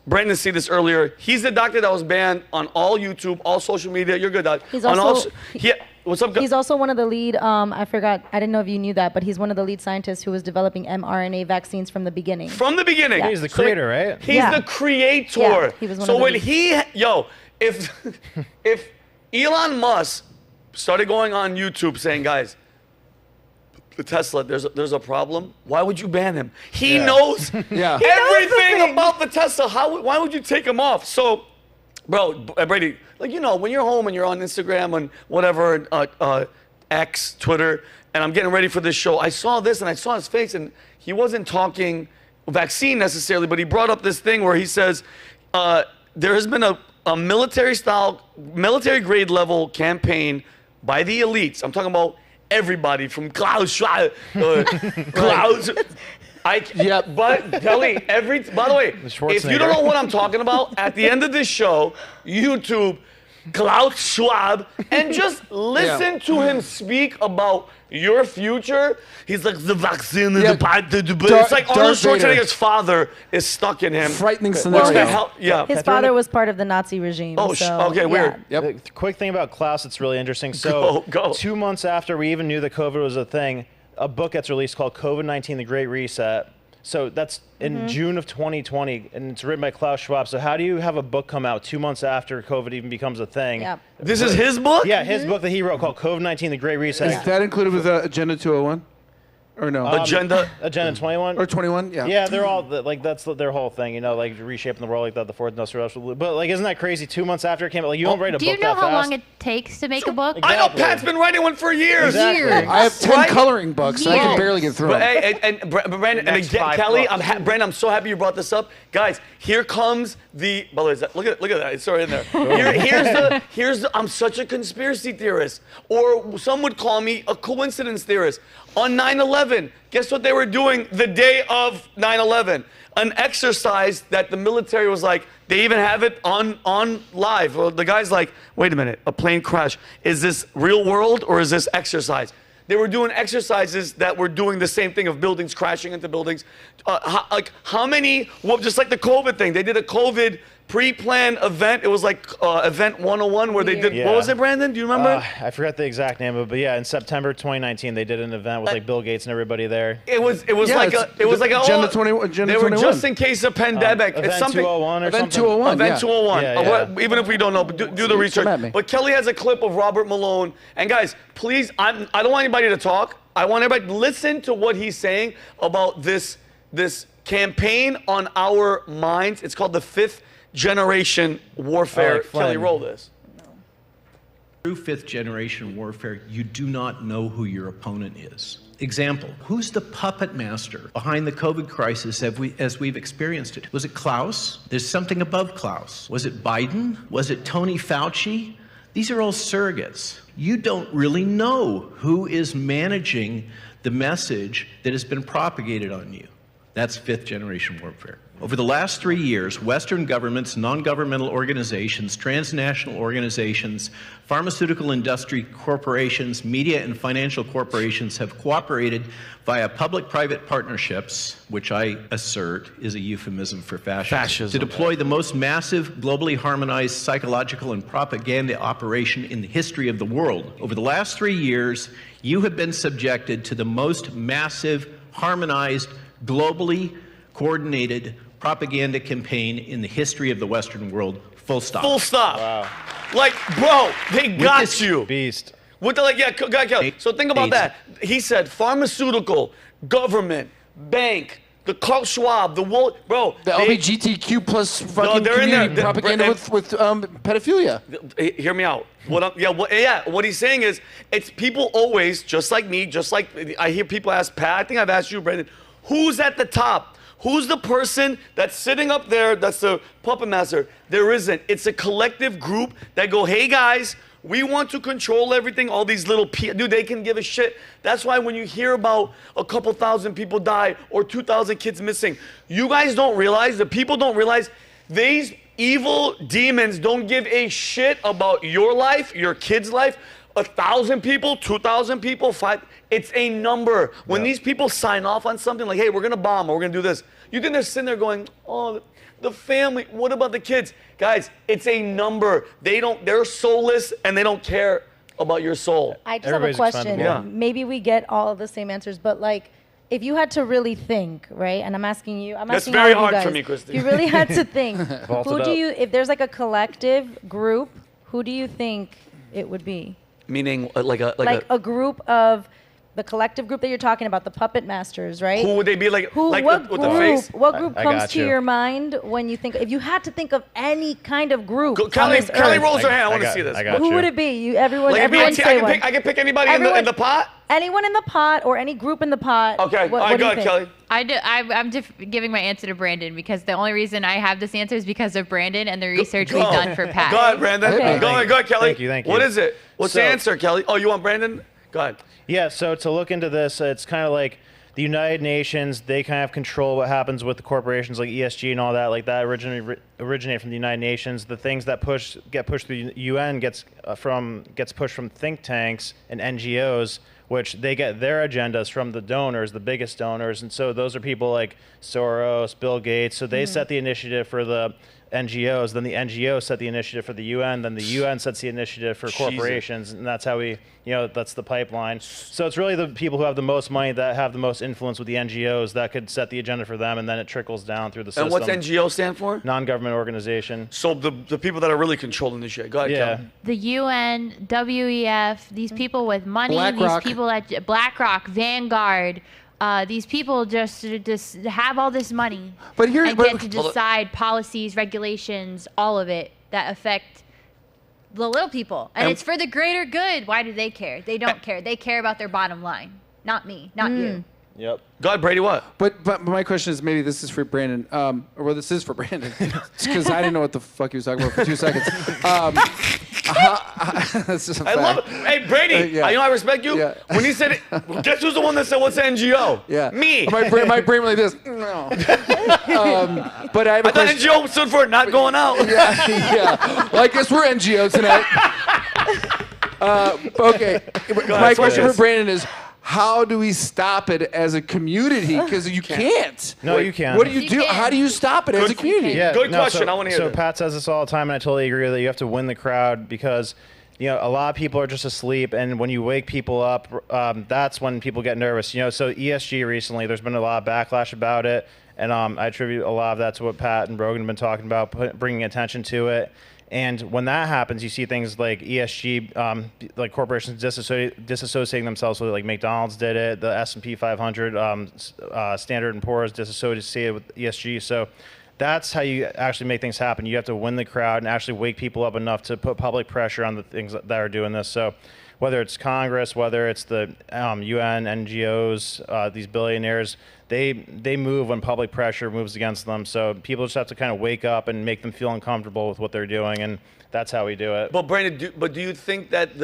Brandon see this earlier. He's the doctor that was banned on all YouTube, all social media. You're good, Doc. He's on also- what's up? He's also one of the lead, I didn't know if you knew that, but he's one of the lead scientists who was developing mRNA vaccines from the beginning. From the beginning. Yeah. He's the creator, right? He's the creator. Yeah, he was one so of the when leads. if Elon Musk started going on YouTube saying, guys, the Tesla, there's a problem, why would you ban him? He knows everything about the Tesla. Why would you take him off? So, bro, Brady, like, you know, when you're home and you're on Instagram and whatever, X, Twitter, and I'm getting ready for this show, I saw this and I saw his face, and he wasn't talking vaccine necessarily, but he brought up this thing where he says there has been a military grade level campaign by the elites. I'm talking about everybody from Klaus Schwab, Klaus. But Kelly, by the way, if you don't know what I'm talking about, at the end of this show, YouTube, Klaus Schwab, and just listen to him speak about your future. He's like, the vaccine, it's like Arnold Schwarzenegger's father is stuck in him. Frightening scenario. His father was part of the Nazi regime. Oh, so, okay, weird. The quick thing about Klaus that's really interesting. So Go. 2 months after we even knew that COVID was a thing, a book gets released called COVID-19, The Great Reset. So that's in June of 2020, and it's written by Klaus Schwab. So how do you have a book come out 2 months after COVID even becomes a thing? Yeah. This is his book? Yeah, his book that he wrote called COVID-19, The Great Reset. Is that included with Agenda 201? Or no? Agenda 21? Or 21? Yeah. Yeah, they're all, like, that's their whole thing, you know, like reshaping the world like that, the fourth industrial revolution. But, like, isn't that crazy? 2 months after it came out, like, you don't write a Do book you know that how fast. long it takes to make a book? I know Pat's been writing one for years. Exactly. I have 10 coloring books. I can barely get through But, them. hey, and Brandon, and again, Kelly, Brandon, I'm so happy you brought this up. Guys, here comes the, by the way, look at that, it's already in there. Here's the, I'm such a conspiracy theorist. Or some would call me a coincidence theorist. On 9/11, guess what they were doing the day of 9/11? An exercise that the military was like, they even have it on live. Well, the guy's like, wait a minute, a plane crash. Is this real world or is this exercise? They were doing exercises that were doing the same thing of buildings crashing into buildings. How many, well, just like the COVID thing, they did a COVID pre-planned event. It was like Event 101 where they did, what was it, Brandon? Do you remember? I forgot the exact name of it, but yeah, in September 2019, they did an event with like Bill Gates and everybody there. It was like Agenda 21. They were just in case of pandemic. Event It's something. 201 or Event something. 201. Event 201. Yeah. Even if we don't know, but do the research. at me. But Kelly has a clip of Robert Malone. And guys, please, I don't want anybody to talk. I want everybody to listen to what he's saying about this campaign on our minds. It's called the 5th generation warfare. Kelly, roll this. Through 5th generation warfare, you do not know who your opponent is. Example, who's the puppet master behind the COVID crisis as we've experienced it? Was it Klaus? There's something above Klaus. Was it Biden? Was it Tony Fauci? These are all surrogates. You don't really know who is managing the message that has been propagated on you. That's 5th generation warfare. Over the last 3 years, Western governments, non-governmental organizations, transnational organizations, pharmaceutical industry corporations, media and financial corporations have cooperated via public-private partnerships, which I assert is a euphemism for fascism, to deploy the most massive, globally harmonized psychological and propaganda operation in the history of the world. Over the last 3 years, you have been subjected to the most massive, harmonized, globally coordinated propaganda campaign in the history of the Western world. Full stop. Full stop. Wow. Like, bro, they got you. Beast. With the, go ahead, Kelly. So think about that. He said pharmaceutical, government, bank, the Carl Schwab, the Wool, bro. The LGBTQ plus fucking they're in community there. propaganda with pedophilia. Hear me out. What he's saying is, it's people always, just like me, just like I hear people ask Pat, I think I've asked you, Brandon, who's at the top? Who's the person that's sitting up there that's the puppet master? There isn't. It's a collective group that go, hey guys, we want to control everything. All these little dude, they can give a shit. That's why when you hear about a couple thousand people die or 2,000 kids missing, you guys don't realize, the people don't realize, these evil demons don't give a shit about your life, your kid's life. 1,000 people, 2,000 people, 5. It's a number. When these people sign off on something like, hey, we're gonna bomb or we're gonna do this, you think they're sitting there going, oh, the family, what about the kids? Guys, it's a number. They're soulless and they don't care about your soul. I just have a question. Yeah. Maybe we get all of the same answers, but like, if you had to really think, right? And I'm asking you, That's asking very all of you hard guys, for me, Christy. if you really had to think, Vault it up. if there's like a collective group, who do you think it would be? Meaning like a group of the collective group that you're talking about, the puppet masters, right? Who would they be like? Like what with the face? What group I comes got to you. your mind when you think, if you had to think of any kind of group? Kelly on this rolls earth, her hand. I want to see this. Who would it be? Everyone say one. I can pick anybody in the pot? Anyone in the pot or any group in the pot. Okay, what all right, do go you ahead, think? Kelly. I'm giving my answer to Brandon because the only reason I have this answer is because of Brandon and the research we've done for Pat. Go ahead, Brandon. Okay. Go ahead, Kelly. Thank you. What is it? What's the So- answer, Kelly? Oh, you want Brandon? Go ahead. Yeah, so to look into this, it's kind of like the United Nations, they kind of control what happens with the corporations like ESG and all that. Like that originate from the United Nations. The things that get pushed through the UN gets pushed from think tanks and NGOs, which they get their agendas from the donors, the biggest donors. And so those are people like Soros, Bill Gates. So they set the initiative for the NGOs, then the NGOs set the initiative for the UN, then the UN sets the initiative for corporations, and that's how we, that's the pipeline. So it's really the people who have the most money that have the most influence with the NGOs that could set the agenda for them, and then it trickles down through the system. And what's NGO stand for? Non-government organization. So the people that are really controlling this shit. Go ahead, Kelly. The UN, WEF, these people with money, BlackRock. these people at BlackRock, Vanguard, these people just have all this money and get to decide policies, regulations, all of it that affect the little people. And it's for the greater good. Why do they care? They don't care. They care about their bottom line. Not me, not you. Yep. Go ahead, Brady, what? But my question is, maybe this is for Brandon, this is for Brandon, because I didn't know what the fuck he was talking about for 2 seconds. That's just a fact. I love it. Hey, Brady, I respect you. Yeah. When he said it, guess who's the one that said, what's NGO? Yeah. Me. My brain went like this. No. But I have a I thought question. NGO stood for not going out. Yeah. Well, I guess we're NGO tonight. Okay. My question for Brandon is, how do we stop it as a community? Because you can't. No, you can't. What do you do? How do you stop it as a community? Yeah, Good question. I want to hear So this. Pat says this all the time, and I totally agree with it. You have to win the crowd because, a lot of people are just asleep, and when you wake people up, that's when people get nervous. So ESG recently, there's been a lot of backlash about it, and I attribute a lot of that to what Pat and Rogan have been talking about, bringing attention to it. And when that happens, you see things like ESG, like corporations disassociating themselves. So like McDonald's did it, the S&P 500, Standard & Poor's disassociated with ESG. So that's how you actually make things happen. You have to win the crowd and actually wake people up enough to put public pressure on the things that are doing this. So whether it's Congress, whether it's the UN, NGOs, these billionaires, they move when public pressure moves against them. So people just have to kind of wake up and make them feel uncomfortable with what they're doing, and that's how we do it. But Brandon, do you think that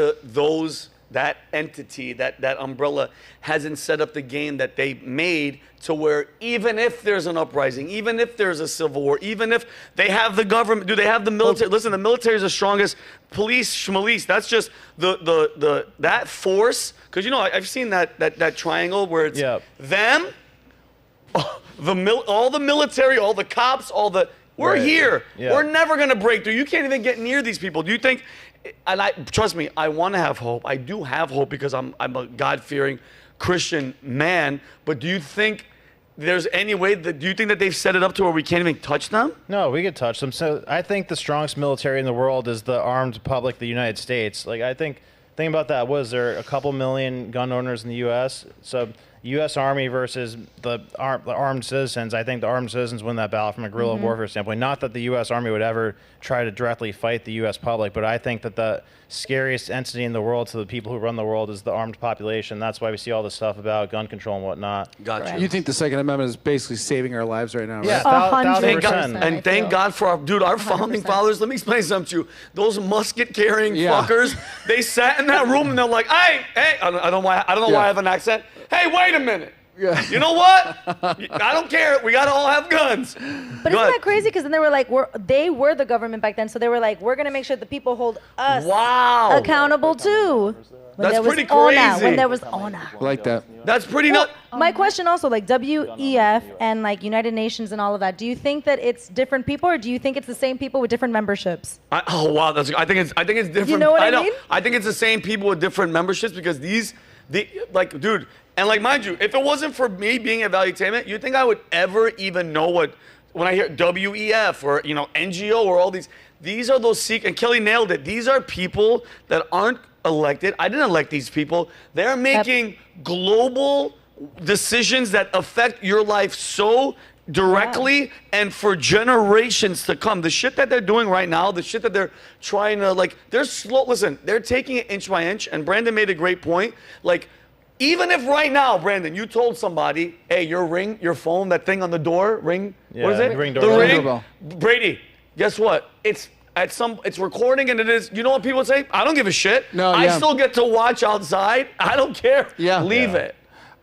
that entity, that umbrella, hasn't set up the game that they made to where even if there's an uprising, even if there's a civil war, even if they have the government, do they have the military? Listen, the military is the strongest police, schmalice. That's just that force. Because I've seen that triangle where it's them, all the military, all the cops, we're here. Yeah. We're never gonna break through. You can't even get near these people. Do you think? And trust me, I want to have hope. I do have hope because I'm a God-fearing Christian man. But do you think there's any way do you think that they've set it up to where we can't even touch them? No, we could touch them. So I think the strongest military in the world is the armed public, the United States. Like think about that. Was there a couple million gun owners in the U.S.? So U.S. Army versus the armed citizens. I think the armed citizens win that battle from a guerrilla warfare standpoint. Not that the U.S. Army would ever try to directly fight the U.S. public, but I think that the scariest entity in the world to the people who run the world is the armed population. That's why we see all this stuff about gun control and whatnot. Gotcha. You think the Second Amendment is basically saving our lives right now, right? Yeah, 100%. And thank God for our founding fathers. Let me explain something to you. Those musket-carrying fuckers, they sat in that room and they're like, hey, I don't know why I have an accent. Hey, wait a minute. Yeah. You know what? I don't care. We gotta all have guns. But isn't that crazy? Because then they were like, they were the government back then, so they were like, we're gonna make sure the people hold us accountable too. That's pretty crazy. When there was honor. I like that. That's pretty nuts. My question also, like WEF and like United Nations and all of that, do you think that it's different people, or do you think it's the same people with different memberships? I think it's different. You know what I mean? I think it's the same people with different memberships because dude, and like mind you, if it wasn't for me being at Valuetainment, you think I would ever even know when I hear WEF or NGO or all these are those and Kelly nailed it. These are people that aren't elected. I didn't elect these people. They're making global decisions that affect your life so directly and for generations to come. The shit that they're doing right now, the shit that they're trying to they're slow. Listen, they're taking it inch by inch. And Brandon made a great point. Even if right now, Brandon, you told somebody, hey, your phone, that thing on the door, ring, what is it? Ring the doorbell. ring. Brady, guess what? It's recording and it is, you know what people would say? I don't give a shit. I still get to watch outside. I don't care. Leave it.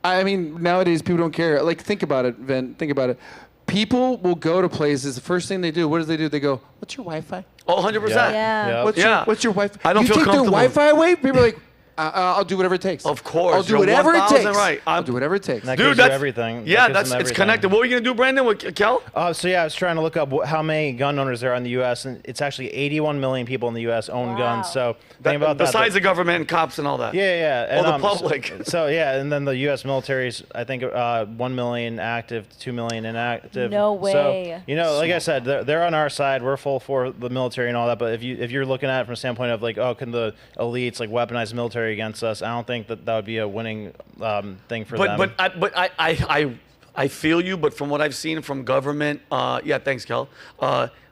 I mean, nowadays people don't care. Think about it, Vin. Think about it. People will go to places. The first thing they do, what do? They go, "What's your Wi-Fi?" Oh, 100%. Yeah. What's your Wi-Fi? I don't feel take comfortable. their Wi-Fi away? People are like, I'll do whatever it takes. Of course. I'll do whatever it takes. Right. I'll do whatever it takes. That Dude, gives you everything. Yeah, it's everything. Connected. What were you going to do, Brandon, with Kel? So yeah, I was trying to look up how many gun owners there are in the U.S., and it's actually 81 million people in the U.S. own guns. So think about that. Besides the government and cops and all that. Yeah. And, the public. And then the U.S. military's, I think, 1 million active, 2 million inactive. No way. So, like I said, they're on our side. We're full for the military and all that. But if you're looking at it from a standpoint of can the elites weaponize the military against us? I don't think that would be a winning thing for them. But I feel you. But from what I've seen from government, thanks, Kel.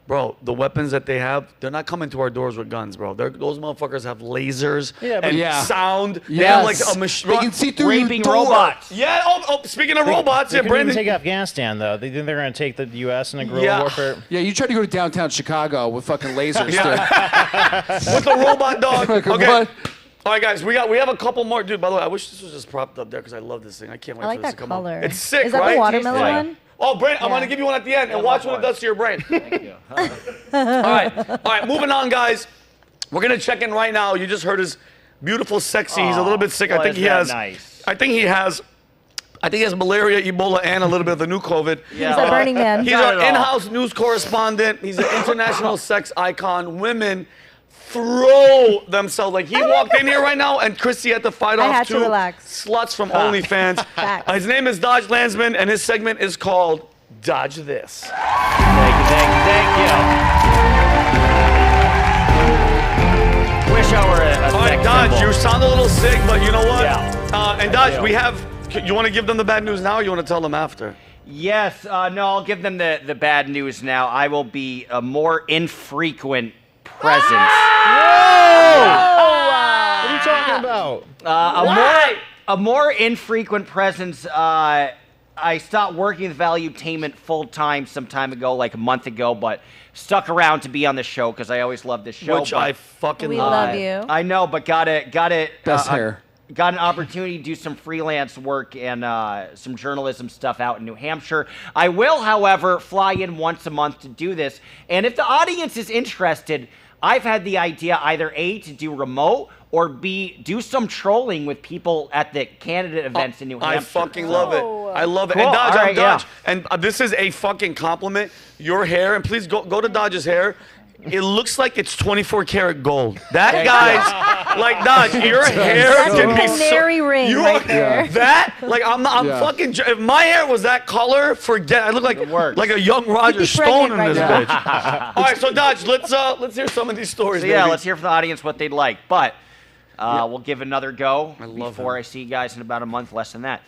Bro, the weapons that they have, they're not coming to our doors with guns, bro. Those motherfuckers have lasers and sound. They have a machine. They can see through raping robots. Yeah. Oh, speaking of robots, they Brandon. Even take Afghanistan though. They think they're going to take the U.S. in a guerrilla warfare. Yeah, you tried to go to downtown Chicago with fucking lasers, dude. With the robot dog. Okay. What? All right, guys, we have a couple more. Dude, by the way, I wish this was just propped up there because I love this thing. I can't wait for this to come color. out. It's sick, Is that right? the watermelon one? Oh, Brent, I'm going to give you one at the end and watch what it does to your brain. Thank you. All right, moving on, guys. We're going to check in right now. You just heard his beautiful, sexy. He's a little bit sick. I think he has malaria, Ebola, and a little bit of the new COVID. Yeah. He's a Burning Man. He's our in-house news correspondent. He's an international sex icon. Women throw themselves. He walked in here right now, and Chrissy had to fight off two sluts from OnlyFans. His name is Dodge Landsman, and his segment is called Dodge This. Thank you. show her a All right, sex Dodge, symbol. you sound a little sick, but you know what? Yeah. And Dodge, we have. You want to give them the bad news now, or you want to tell them after? Yes, no, I'll give them the bad news now. I will be a more infrequent presence. What are you talking about? A more infrequent presence. I stopped working with Valuetainment full time some time ago, like a month ago, but stuck around to be on the show because I always loved this show. Which I fucking We love. love you. I know, but got it. Best hair. Got an opportunity to do some freelance work and some journalism stuff out in New Hampshire. I will, however, fly in once a month to do this. And if the audience is interested, I've had the idea either A, to do remote, or B, do some trolling with people at the candidate events in New Hampshire. I fucking love it. I love it. Cool. And Dodge, All I'm right, Dodge. And this is a fucking compliment. Your hair, and please go to Dodge's hair. It looks like it's 24 karat gold. That guy's like Dodge. Your hair That's can a be canary ring you right are- there. That like I'm fucking. If my hair was that color, forget. I look like a young Roger be Stone in pregnant this right bitch. All right, so Dodge, let's hear some of these stories. So yeah, baby. let's hear from the audience what they'd like. But we'll give another go before him. I see you guys in about a month, less than that.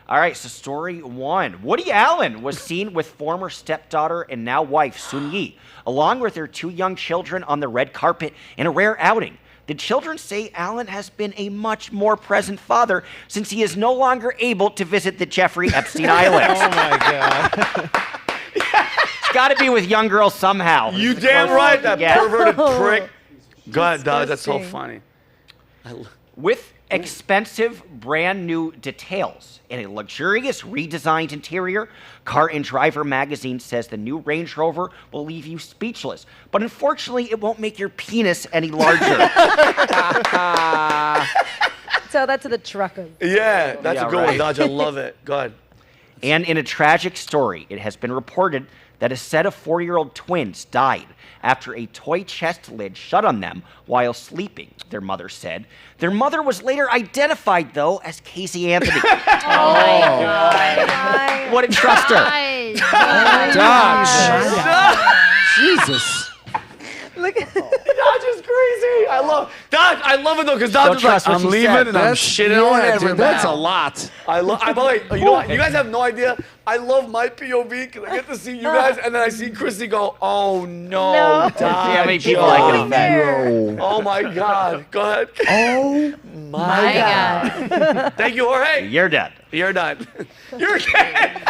All right, so story one. Woody Allen was seen with former stepdaughter and now wife, Sun Yi, along with their 2 young children on the red carpet in a rare outing. The children say Allen has been a much more present father since he is no longer able to visit the Jeffrey Epstein Islands. Oh my God. It's got to be with young girls somehow. You damn right, that Yeah. perverted prick. Go ahead, Dodge. That's so funny. With expensive brand new details and a luxurious redesigned interior, Car and Driver magazine says the new Range Rover will leave you speechless. But unfortunately, it won't make your penis any larger. Tell that to the truckers. Yeah, that's Yeah, a good one, right. Dodge. I love it. Go ahead. And in a tragic story, it has been reported that a set of 4-year-old twins died after a toy chest lid shut on them while sleeping, their mother said. Their mother was later identified, though, as Casey Anthony. Oh my God. Wouldn't trust her. Dodge. Jesus. Look at Dodge is crazy. I love it though, because Dodge Don't is like, trust what I'm she leaving said. and I'm shitting on it. That's a lot. By the way, you know what? You guys have no idea. I love my POV because I get to see you guys, and then I see Chrissy go, "Oh no, No. Dodge." See how many people I can offend. Oh my God. Go ahead. Oh My God. Thank you, Jorge. You're dead. You're done. You're dead.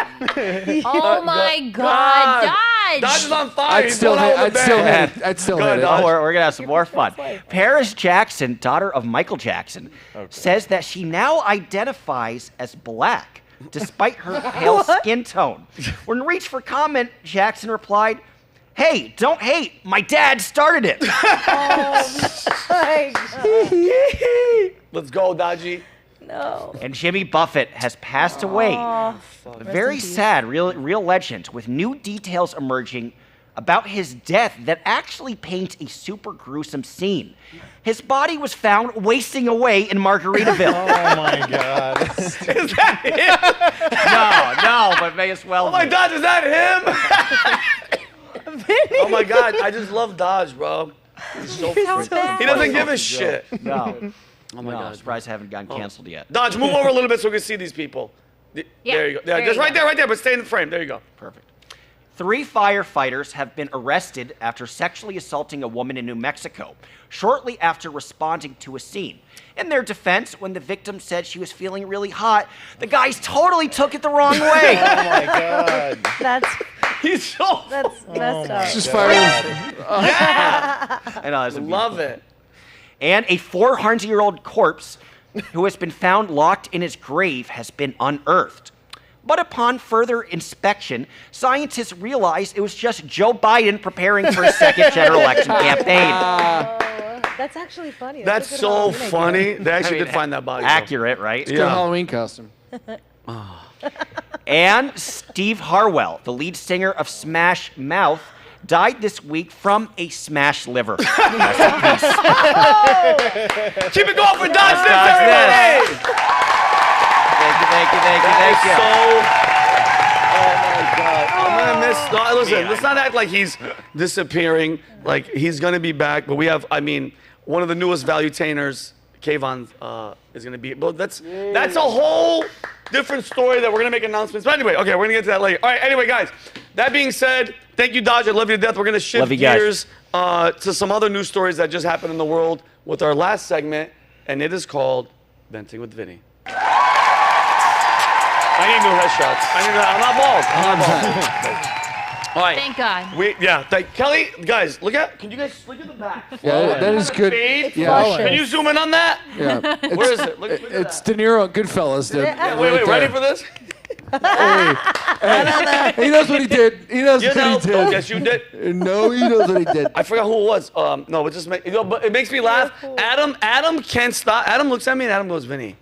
Oh my God. Dodge. Dodge is on fire. I'd He's still going out with hit a bang. it. I'd still Go hit ahead, it. Dodge. Oh, we're going to have some more fun. Paris Jackson, daughter of Michael Jackson, says that she now identifies as black, despite her pale skin tone. When reached for comment, Jackson replied, "Hey, don't hate. My dad started it." Let's go, Dodgy. No. And Jimmy Buffett has passed away. Very sad, real legend, with new details emerging about his death that actually paint a super gruesome scene. His body was found wasting away in Margaritaville. Oh my God. Is that him? No, but may as well. Oh my be. God, is that him? Oh my God, I just love Dodge, bro. He's so freaking. He doesn't give a shit. No. Oh my No, God. surprised I haven't gotten canceled yet. Dodge, move over a little bit so we can see these people. There you go. Yeah, there just you right go. there, but stay in the frame. There you go. Perfect. 3 firefighters have been arrested after sexually assaulting a woman in New Mexico, shortly after responding to a scene. In their defense, when the victim said she was feeling really hot, the guys totally took it the wrong way. Oh my God. That's He's so. messed up. Just firing. I know, that's Love it. And a 400-year-old corpse who has been found locked in his grave has been unearthed. But upon further inspection, scientists realized it was just Joe Biden preparing for a second general election campaign. That's actually funny. That's a good so Halloween idea. funny. They actually I mean, did find that body. though. Accurate, right? Good Halloween costume. And Steve Harwell, the lead singer of Smash Mouth, died this week from a smashed liver. Rest in peace. Keep it going for Dodge This, Dodge everybody! This. Thank you. Oh my God. I'm gonna miss. No, listen, let's not act like he's disappearing. Like he's gonna be back. But we have. I mean, one of the newest Valuetainers, Kayvon, is going to be. But that's a whole different story that we're going to make announcements. But anyway, okay, we're going to get to that later. All right, anyway, guys, that being said, thank you, Dodge. I love you to death. We're going to shift gears to some other news stories that just happened in the world with our last segment, and it is called Venting with Vinnie. I need new headshots. I'm not bald. All right. Thank God. Kelly, guys, can you guys look at the back? Yeah, that is good. Yeah. Can you zoom in on that? Yeah. Where is it? Look It's De Niro and Goodfellas. Wait, ready for this? Hey, he knows what he did. He knows what he did. Oh, yes, you did. No, he knows what he did. I forgot who it was. No, but but it makes me laugh. Adam can't stop. Adam looks at me and Adam goes, Vinny,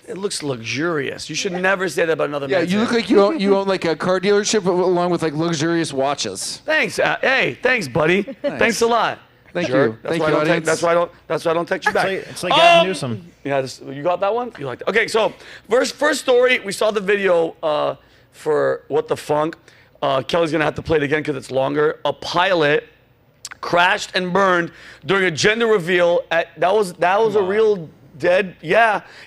it looks luxurious. You should never say that about another man. Yeah, you look like you own like a car dealership along with like luxurious watches. Thanks. Hey, thanks, buddy. Thanks a lot. Thank you. That's why I don't text you back. It's like Gavin Newsom. Yeah, you got that one? You liked it. Okay, so first story, we saw the video for What the Funk. Kelly's going to have to play it again because it's longer. A pilot crashed and burned during a gender reveal. That was a real dead,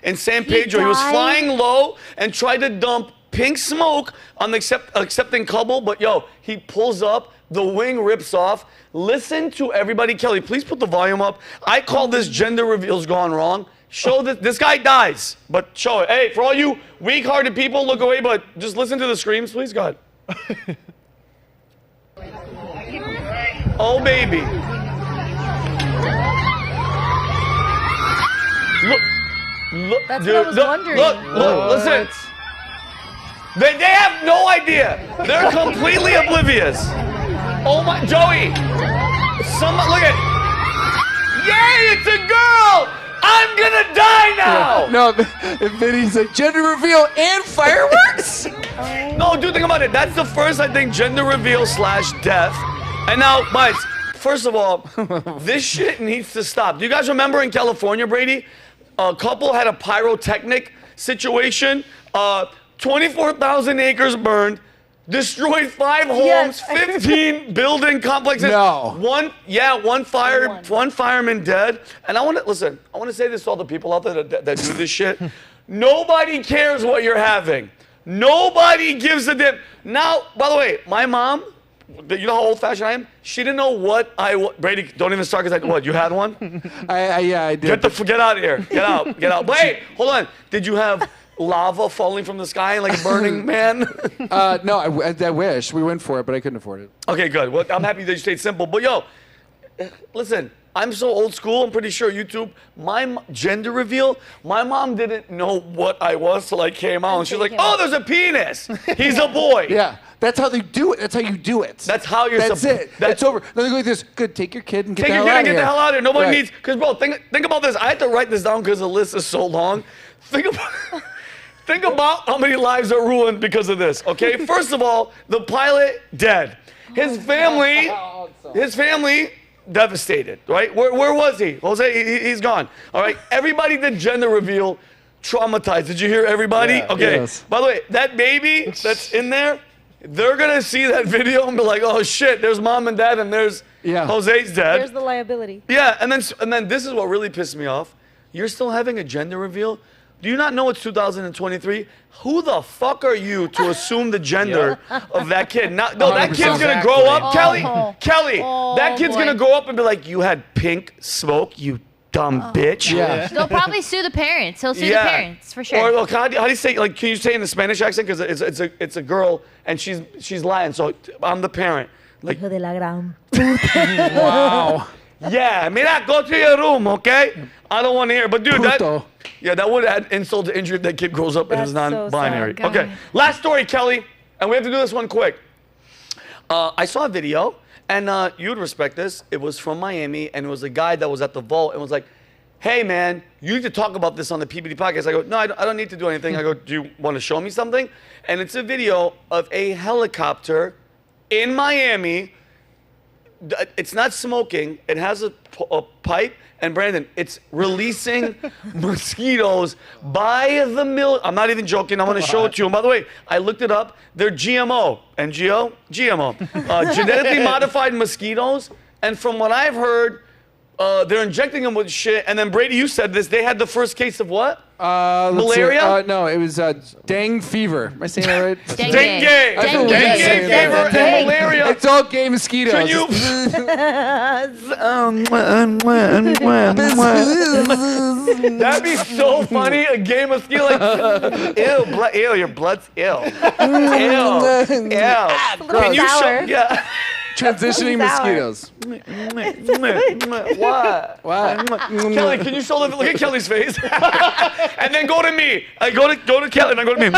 in San Pedro. He was flying low and tried to dump pink smoke on the accepting couple, but he pulls up, the wing rips off. Listen to everybody. Kelly, please put the volume up. I call this gender reveals gone wrong. Show that this guy dies, but show it. Hey, for all you weak-hearted people, look away, but just listen to the screams, please, God. Oh, baby. Look, That's dude, what I was wondering. Look, listen. They have no idea. They're completely oblivious. Oh my, Joey. Look at. Yay, it's a girl. I'm gonna die now. No, Vinny's like gender reveal and fireworks. No, dude, think about it. That's the first, I think, gender reveal / death. And now, Miles, first of all, this shit needs to stop. Do you guys remember in California, Brady? A couple had a pyrotechnic situation. 24,000 acres burned, destroyed 5 homes, 15 building complexes. No. One fireman dead. And I want to say this to all the people out there that do this shit. Nobody cares what you're having. Nobody gives a damn. Now, by the way, my mom, you know how old-fashioned I am? She didn't know what Brady, don't even start because what, you had one? I did. Get out of here. Get out. But hey, hold on. Did you have lava falling from the sky like a burning man? No, I wish. We went for it, but I couldn't afford it. Okay, good. Well, I'm happy that you stayed simple. But listen, I'm so old school. I'm pretty sure YouTube, my gender reveal, my mom didn't know what I was till I came out. And she's like, oh, there's a penis. He's a boy. Yeah. That's how they do it. That's how you do it. That's how you're That's it. That's over. Then they go like this. Good. Take your kid and get the hell out of here. Get the hell out of here. Nobody needs. Because, bro, think about this. I had to write this down because the list is so long. Think about how many lives are ruined because of this. Okay. First of all, the pilot dead. His family devastated. Right. Where was he? Jose, he's gone. All right. Everybody did gender reveal. Traumatized. Did you hear everybody? Yeah, okay. Yes. By the way, that baby that's in there. They're going to see that video and be like, oh, shit, there's mom and dad and there's Jose's dad. There's the liability. Yeah, and then this is what really pissed me off. You're still having a gender reveal? Do you not know it's 2023? Who the fuck are you to assume the gender of that kid? That kid's going to grow up. Kelly, that kid's going to grow up and be like, you had pink smoke, you dumb bitch. Yeah. They'll probably sue the parents. He'll sue the parents for sure. Or look, how do you say? Like, can you say in the Spanish accent? Because it's a girl and she's Latin, so I'm the parent. Like, Hijo de la gran. Wow. Yeah, mira, go to your room, okay? I don't want to hear. But dude, that would add insult to injury if that kid grows up and is non-binary. So okay, last story, Kelly, and we have to do this one quick. I saw a video. And you would respect this. It was from Miami, and it was a guy that was at the vault and was like, hey, man, you need to talk about this on the PBD podcast. I go, no, I don't need to do anything. I go, do you want to show me something? And it's a video of a helicopter in Miami. It's not smoking. It has a pipe. And Brandon, it's releasing mosquitoes by the million. I'm not even joking. I'm going to show it to you. And by the way, I looked it up. They're GMO. GMO. Genetically modified mosquitoes. And from what I've heard, They're injecting them with shit. And then Brady, you said this. They had the first case of what? Malaria? No, it was dengue fever. Am I saying that right? Dengue. Dengue fever and malaria. It's all gay mosquitoes. Can you? That'd be so funny. A gay mosquito like, ew, your blood's ill. Ew. Can you show? Yeah. Transitioning mosquitoes. What? Kelly, can you show them? Look at Kelly's face. And then go to me. Go to Kelly and then go to me.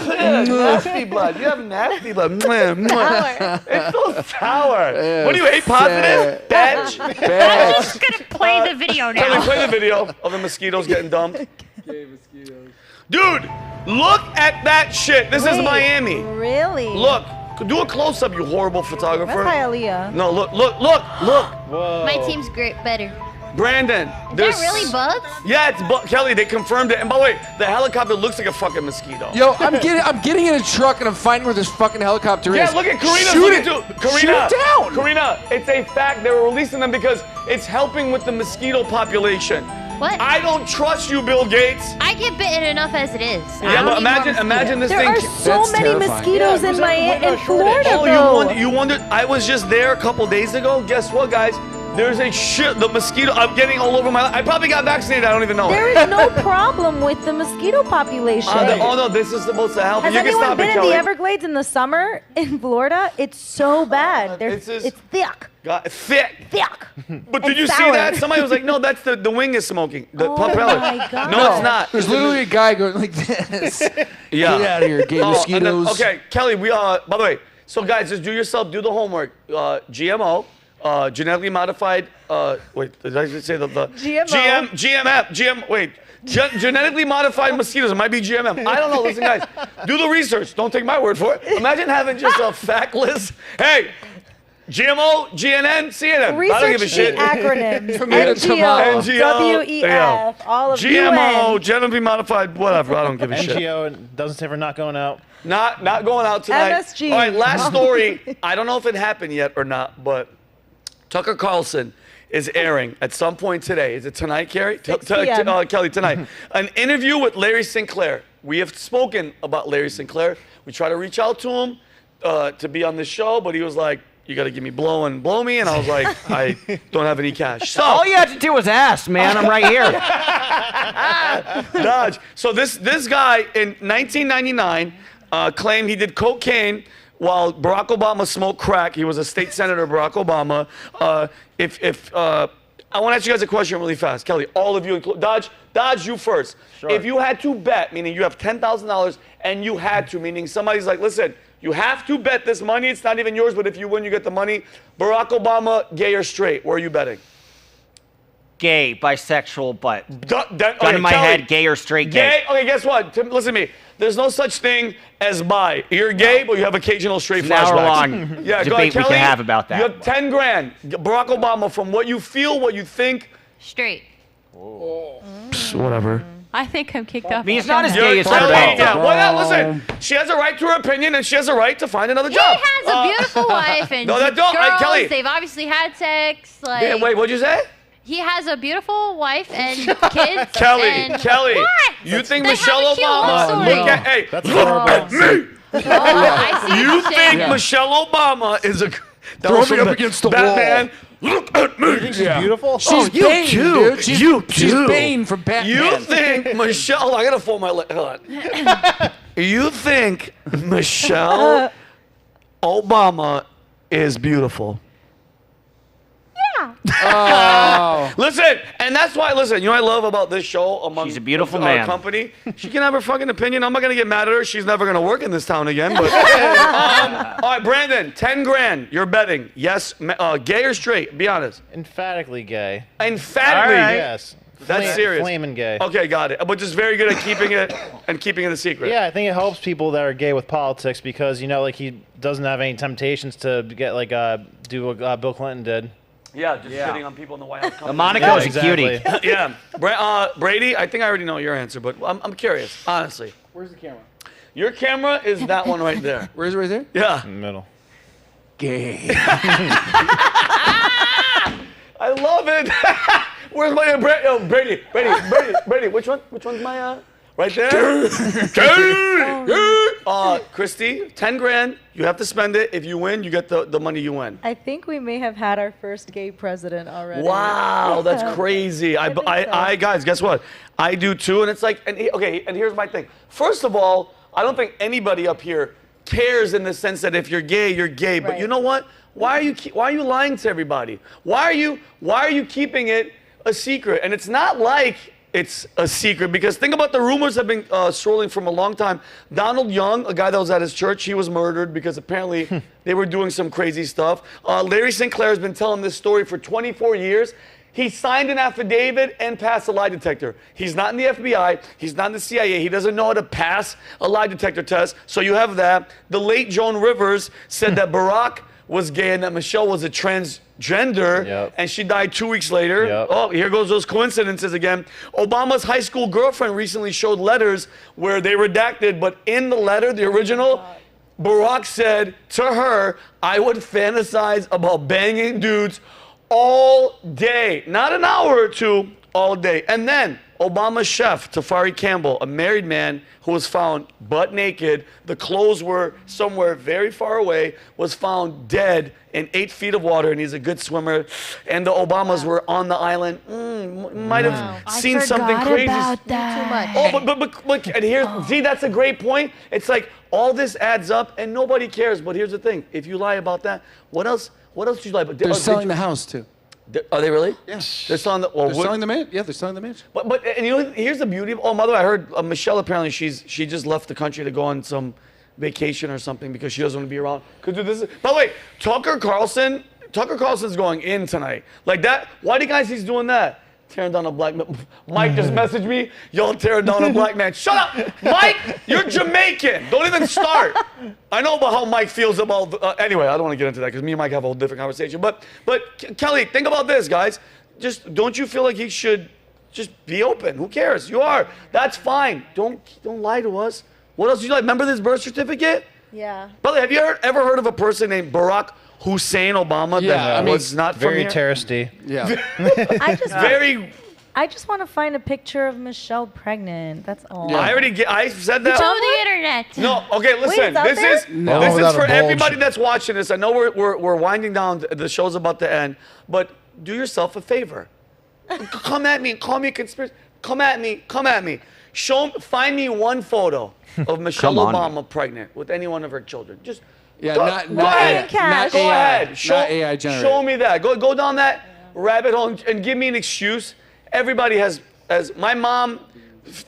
Nasty blood. You have nasty blood. It's so sour. What do you hate? Positive? Bitch. I'm just gonna play the video now. Kelly, play the video of the mosquitoes getting dumped. Gay mosquitoes. Dude, look at that shit. This is Miami. Really? Look. Do a close-up, you horrible photographer. That's Hialeah. No, look. Whoa. My team's great, better. Brandon, Is that really bugs? Yeah, it's Kelly. They confirmed it. And by the way, the helicopter looks like a fucking mosquito. Yo, I'm getting in a truck and I'm finding where this fucking helicopter is. Yeah, look at Karina. Shoot it down. Karina, it's a fact. They were releasing them because it's helping with the mosquito population. What? I don't trust you, Bill Gates. I get bitten enough as it is. Yeah, but imagine this there thing. There are so many mosquitoes in Florida. Oh, you wondered? I was just there a couple days ago. Guess what, guys? There's a shit. The mosquito. I'm getting all over my. I probably got vaccinated. I don't even know. There is no problem with the mosquito population. Oh no, this is supposed to help. Has You can anyone stop been it, in Kelly. the Everglades in the summer in Florida? It's so bad. It's thick. Thick. But did And you see sour. that? Somebody was like, "No, that's the wing is smoking." The propeller. my God. No, it's not. There's literally a guy going like this. Yeah. Get out of here, gay mosquitoes. Okay, Kelly. By the way, so guys, just do the homework. GMO. Genetically modified. Wait, did I just say the GMO? Genetically modified mosquitoes. It might be GMM. I don't know. Listen, guys, do the research. Don't take my word for it. Imagine having just a fact list. Hey, GMO, GNN, CNN. Research I don't give a shit. the acronyms. NGO, WEF, all of GMO, UN. genetically modified, whatever. I don't give a shit. NGO doesn't say we're not going out. Not going out tonight. MSG. All right, last story. I don't know if it happened yet or not, but Tucker Carlson is airing at some point today. Is it tonight, Carrie? 6 p.m. Kelly, tonight. An interview with Larry Sinclair. We have spoken about Larry Sinclair. We tried to reach out to him to be on the show, but he was like, you got to give me blow me. And I was like, I don't have any cash. So all you had to do was ask, man. I'm right here. Dodge. So this guy in 1999 claimed he did cocaine while Barack Obama smoked crack. He was a state senator, Barack Obama. I want to ask you guys a question really fast. Kelly, all of you, Dodge, you first. Sure. If you had to bet, meaning you have $10,000 and you had to, meaning somebody's like, listen, you have to bet this money. It's not even yours, but if you win, you get the money. Barack Obama, gay or straight? Where are you betting? Gay, bisexual, but gun okay, in my Kelly, head, gay or straight gay. Okay, guess what? Listen to me. There's no such thing as bi. You're gay, but you have occasional straight It's an hour-long flashbacks. Yeah, go debate ahead, we Kelly. can have about that. You have 10 grand. Barack Obama, from what you feel, what you think. Straight. Whatever. I think I'm kicked off. I mean, it's not as You're gay as Kelly, her. yeah, why not? Listen, she has a right to her opinion, and she has a right to find another He job. has a beautiful wife and No, that don't. girls. Kelly. They've obviously had sex. Like, Yeah, wait, what'd you say? he has a beautiful wife and kids. Kelly, and what? You think They Michelle have a cute Obama? love story. Look at, hey, That's look at me. I see You what you're think saying. Michelle Obama is a? Throw me up against the Batman. Look at me. You think she's beautiful? She's Bane, dude. She's Bane from Batman. You think Michelle? I gotta fold my leg. Hold on. You think Michelle Obama is beautiful? Oh. Listen, and that's why. Listen, you know what I love about this show among She's a beautiful our man. company. She can have her fucking opinion. I'm not gonna get mad at her. She's never gonna work in this town again. But all right, Brandon, 10 grand. You're betting yes, gay or straight? Be honest. Emphatically gay. Emphatically. All right. Yes. That's serious. Flaming gay. Okay, got it. But just very good at keeping it and keeping it a secret. Yeah, I think it helps people that are gay with politics because, you know, like he doesn't have any temptations to get like do what Bill Clinton did. Yeah, just sitting on people in the White House. Monica was a cutie. Yeah. Brady, I think I already know your answer, but I'm curious, honestly. Where's the camera? Your camera is that one right there. Where's it right there? Yeah. In the middle. gay. I love it. Where's my Brady? Which one? Which one's my right there? Christy, 10 grand. You have to spend it. If you win, you get the money you win. I think we may have had our first gay president already. Wow, that's crazy. I guys, guess what? I do too, and it's like, and here's my thing. First of all, I don't think anybody up here cares in the sense that if you're gay, you're gay. But you know what? Why are you lying to everybody? Why are you keeping it a secret? And it's not like it's a secret, because think about the rumors have been swirling from a long time. Donald Young, a guy that was at his church, he was murdered because apparently they were doing some crazy stuff. Larry Sinclair has been telling this story for 24 years. He signed an affidavit and passed a lie detector. He's not in the FBI. He's not in the CIA. He doesn't know how to pass a lie detector test. So you have that. The late Joan Rivers said that Barack was gay and that Michelle was a transgender, and she died 2 weeks later. Oh, here goes those coincidences again. Obama's high school girlfriend recently showed letters where they redacted, but in the letter, the original, Barack said to her, I would fantasize about banging dudes all day, not an hour or two, all day. And then Obama's chef, Tafari Campbell, a married man who was found butt naked, the clothes were somewhere very far away, was found dead in 8 feet of water, and he's a good swimmer. And the Obamas were on the island. Might have seen something crazy. About that. Too much. Oh, but and here's, see, that's a great point. It's like all this adds up, and nobody cares. But here's the thing: if you lie about that, what else? What else do you lie about? They're selling the house too. Are they really? Yes. They're selling the. Well, they're selling the mansion. Yeah, they're selling the mansion. But and you know, here's the beauty of. Oh, by the way, I heard Michelle apparently she just left the country to go on some vacation or something because she doesn't want to be around. By the way, Tucker Carlson's going in tonight. Like that. Why do you guys he's doing that? Tearing down a black man. Mike just messaged me. Y'all tearing down a black man. Shut up, Mike. You're Jamaican. Don't even start. I know about how Mike feels about. Anyway, I don't want to get into that because me and Mike have a whole different conversation. But Kelly, think about this, guys. Just don't you feel like he should just be open? Who cares? You are. That's fine. Don't lie to us. What else do you like? Remember this birth certificate? Yeah. By the way, have you ever heard of a person named Barack Hussein Obama that was not from very here? terroristy. Yeah. I just want to find a picture of Michelle pregnant. That's all. Yeah. I said that. It's on the internet. No, okay, listen. Wait, this is for everybody that's watching this. I know we're winding down. The show's about to end, but do yourself a favor. Come at me. Call me a conspiracy. Come at me. Find me one photo of Michelle Obama pregnant with any one of her children. Just. Yeah, go not AI. Show generated. Show me that. Go down that rabbit hole and give me an excuse. Everybody has my mom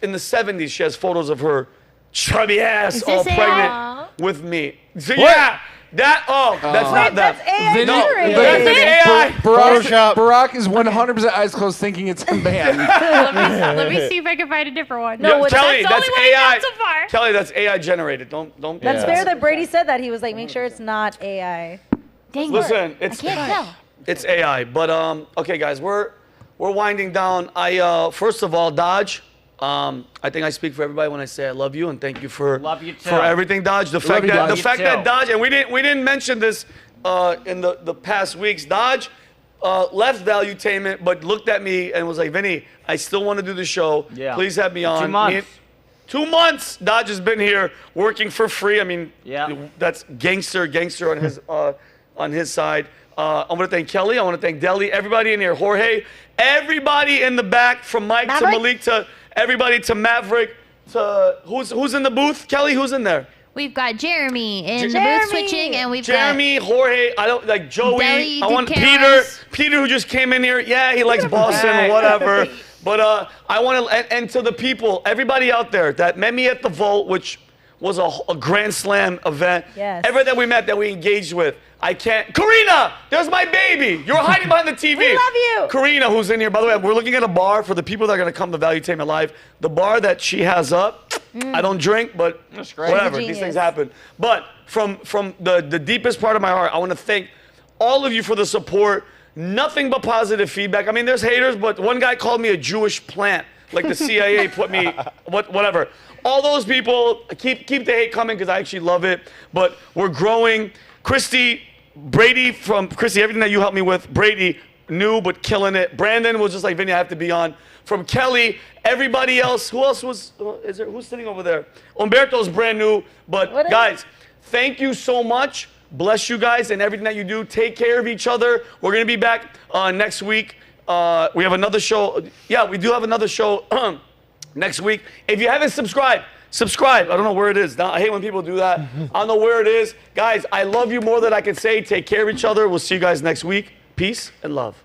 in the 70s, she has photos of her chubby ass all pregnant with me. So, yeah. That's not that. That's AI Vinnie, generated. That's AI. Barack is 100% eyes closed thinking it's a man. Let me see if I can find a different one. No, Kelly, that's the only one I got so far. Kelly, that's AI generated. Don't. That's fair that Brady said that. He was like, make sure it's not AI. Dang it. Listen, I can't tell. It's AI. But okay, guys, we're winding down. First of all, Dodge. I think I speak for everybody when I say I love you and thank you for everything, Dodge. The fact that Dodge, and we didn't mention this in the past weeks. Dodge left Valuetainment, but looked at me and was like, Vinny, I still want to do the show. Yeah. Please have me on. 2 months. 2 months. Dodge has been here working for free. I mean, that's gangster on his side. I want to thank Kelly. I want to thank Deli. Everybody in here. Jorge. Everybody in the back, from Mike to Malik to everybody to Maverick to who's in the booth? Kelly, who's in there? We've got Jeremy in the booth switching, and we've Jeremy, Jorge. I don't like Joey. Deli, I want cameras. Peter, who just came in here. Yeah, he likes Boston, whatever. But I want to, and to the people, everybody out there that met me at the Vault, which was a Grand Slam event. Yes. Everyone that we met, that we engaged with. I can't. Karina, there's my baby. You're hiding behind the TV. We love you. Karina, who's in here. By the way, we're looking at a bar for the people that are going to come to Valuetainment Live. The bar that she has up, I don't drink, but whatever. These things happen. But from the deepest part of my heart, I want to thank all of you for the support. Nothing but positive feedback. I mean, there's haters, but one guy called me a Jewish plant. Like the CIA put me, whatever. All those people, keep the hate coming because I actually love it. But we're growing. Christy, Brady from Chrissy, everything that you helped me with. Brady, new but killing it. Brandon was just like, Vinny, I have to be on. From Kelly, everybody else. Who else was? Who's sitting over there? Umberto's brand new. But guys, thank you so much. Bless you guys and everything that you do. Take care of each other. We're gonna be back next week. We have another show. Yeah, we do have another show next week. If you haven't subscribed, subscribe. I don't know where it is. Now, I hate when people do that. I don't know where it is. Guys, I love you more than I can say. Take care of each other. We'll see you guys next week. Peace and love.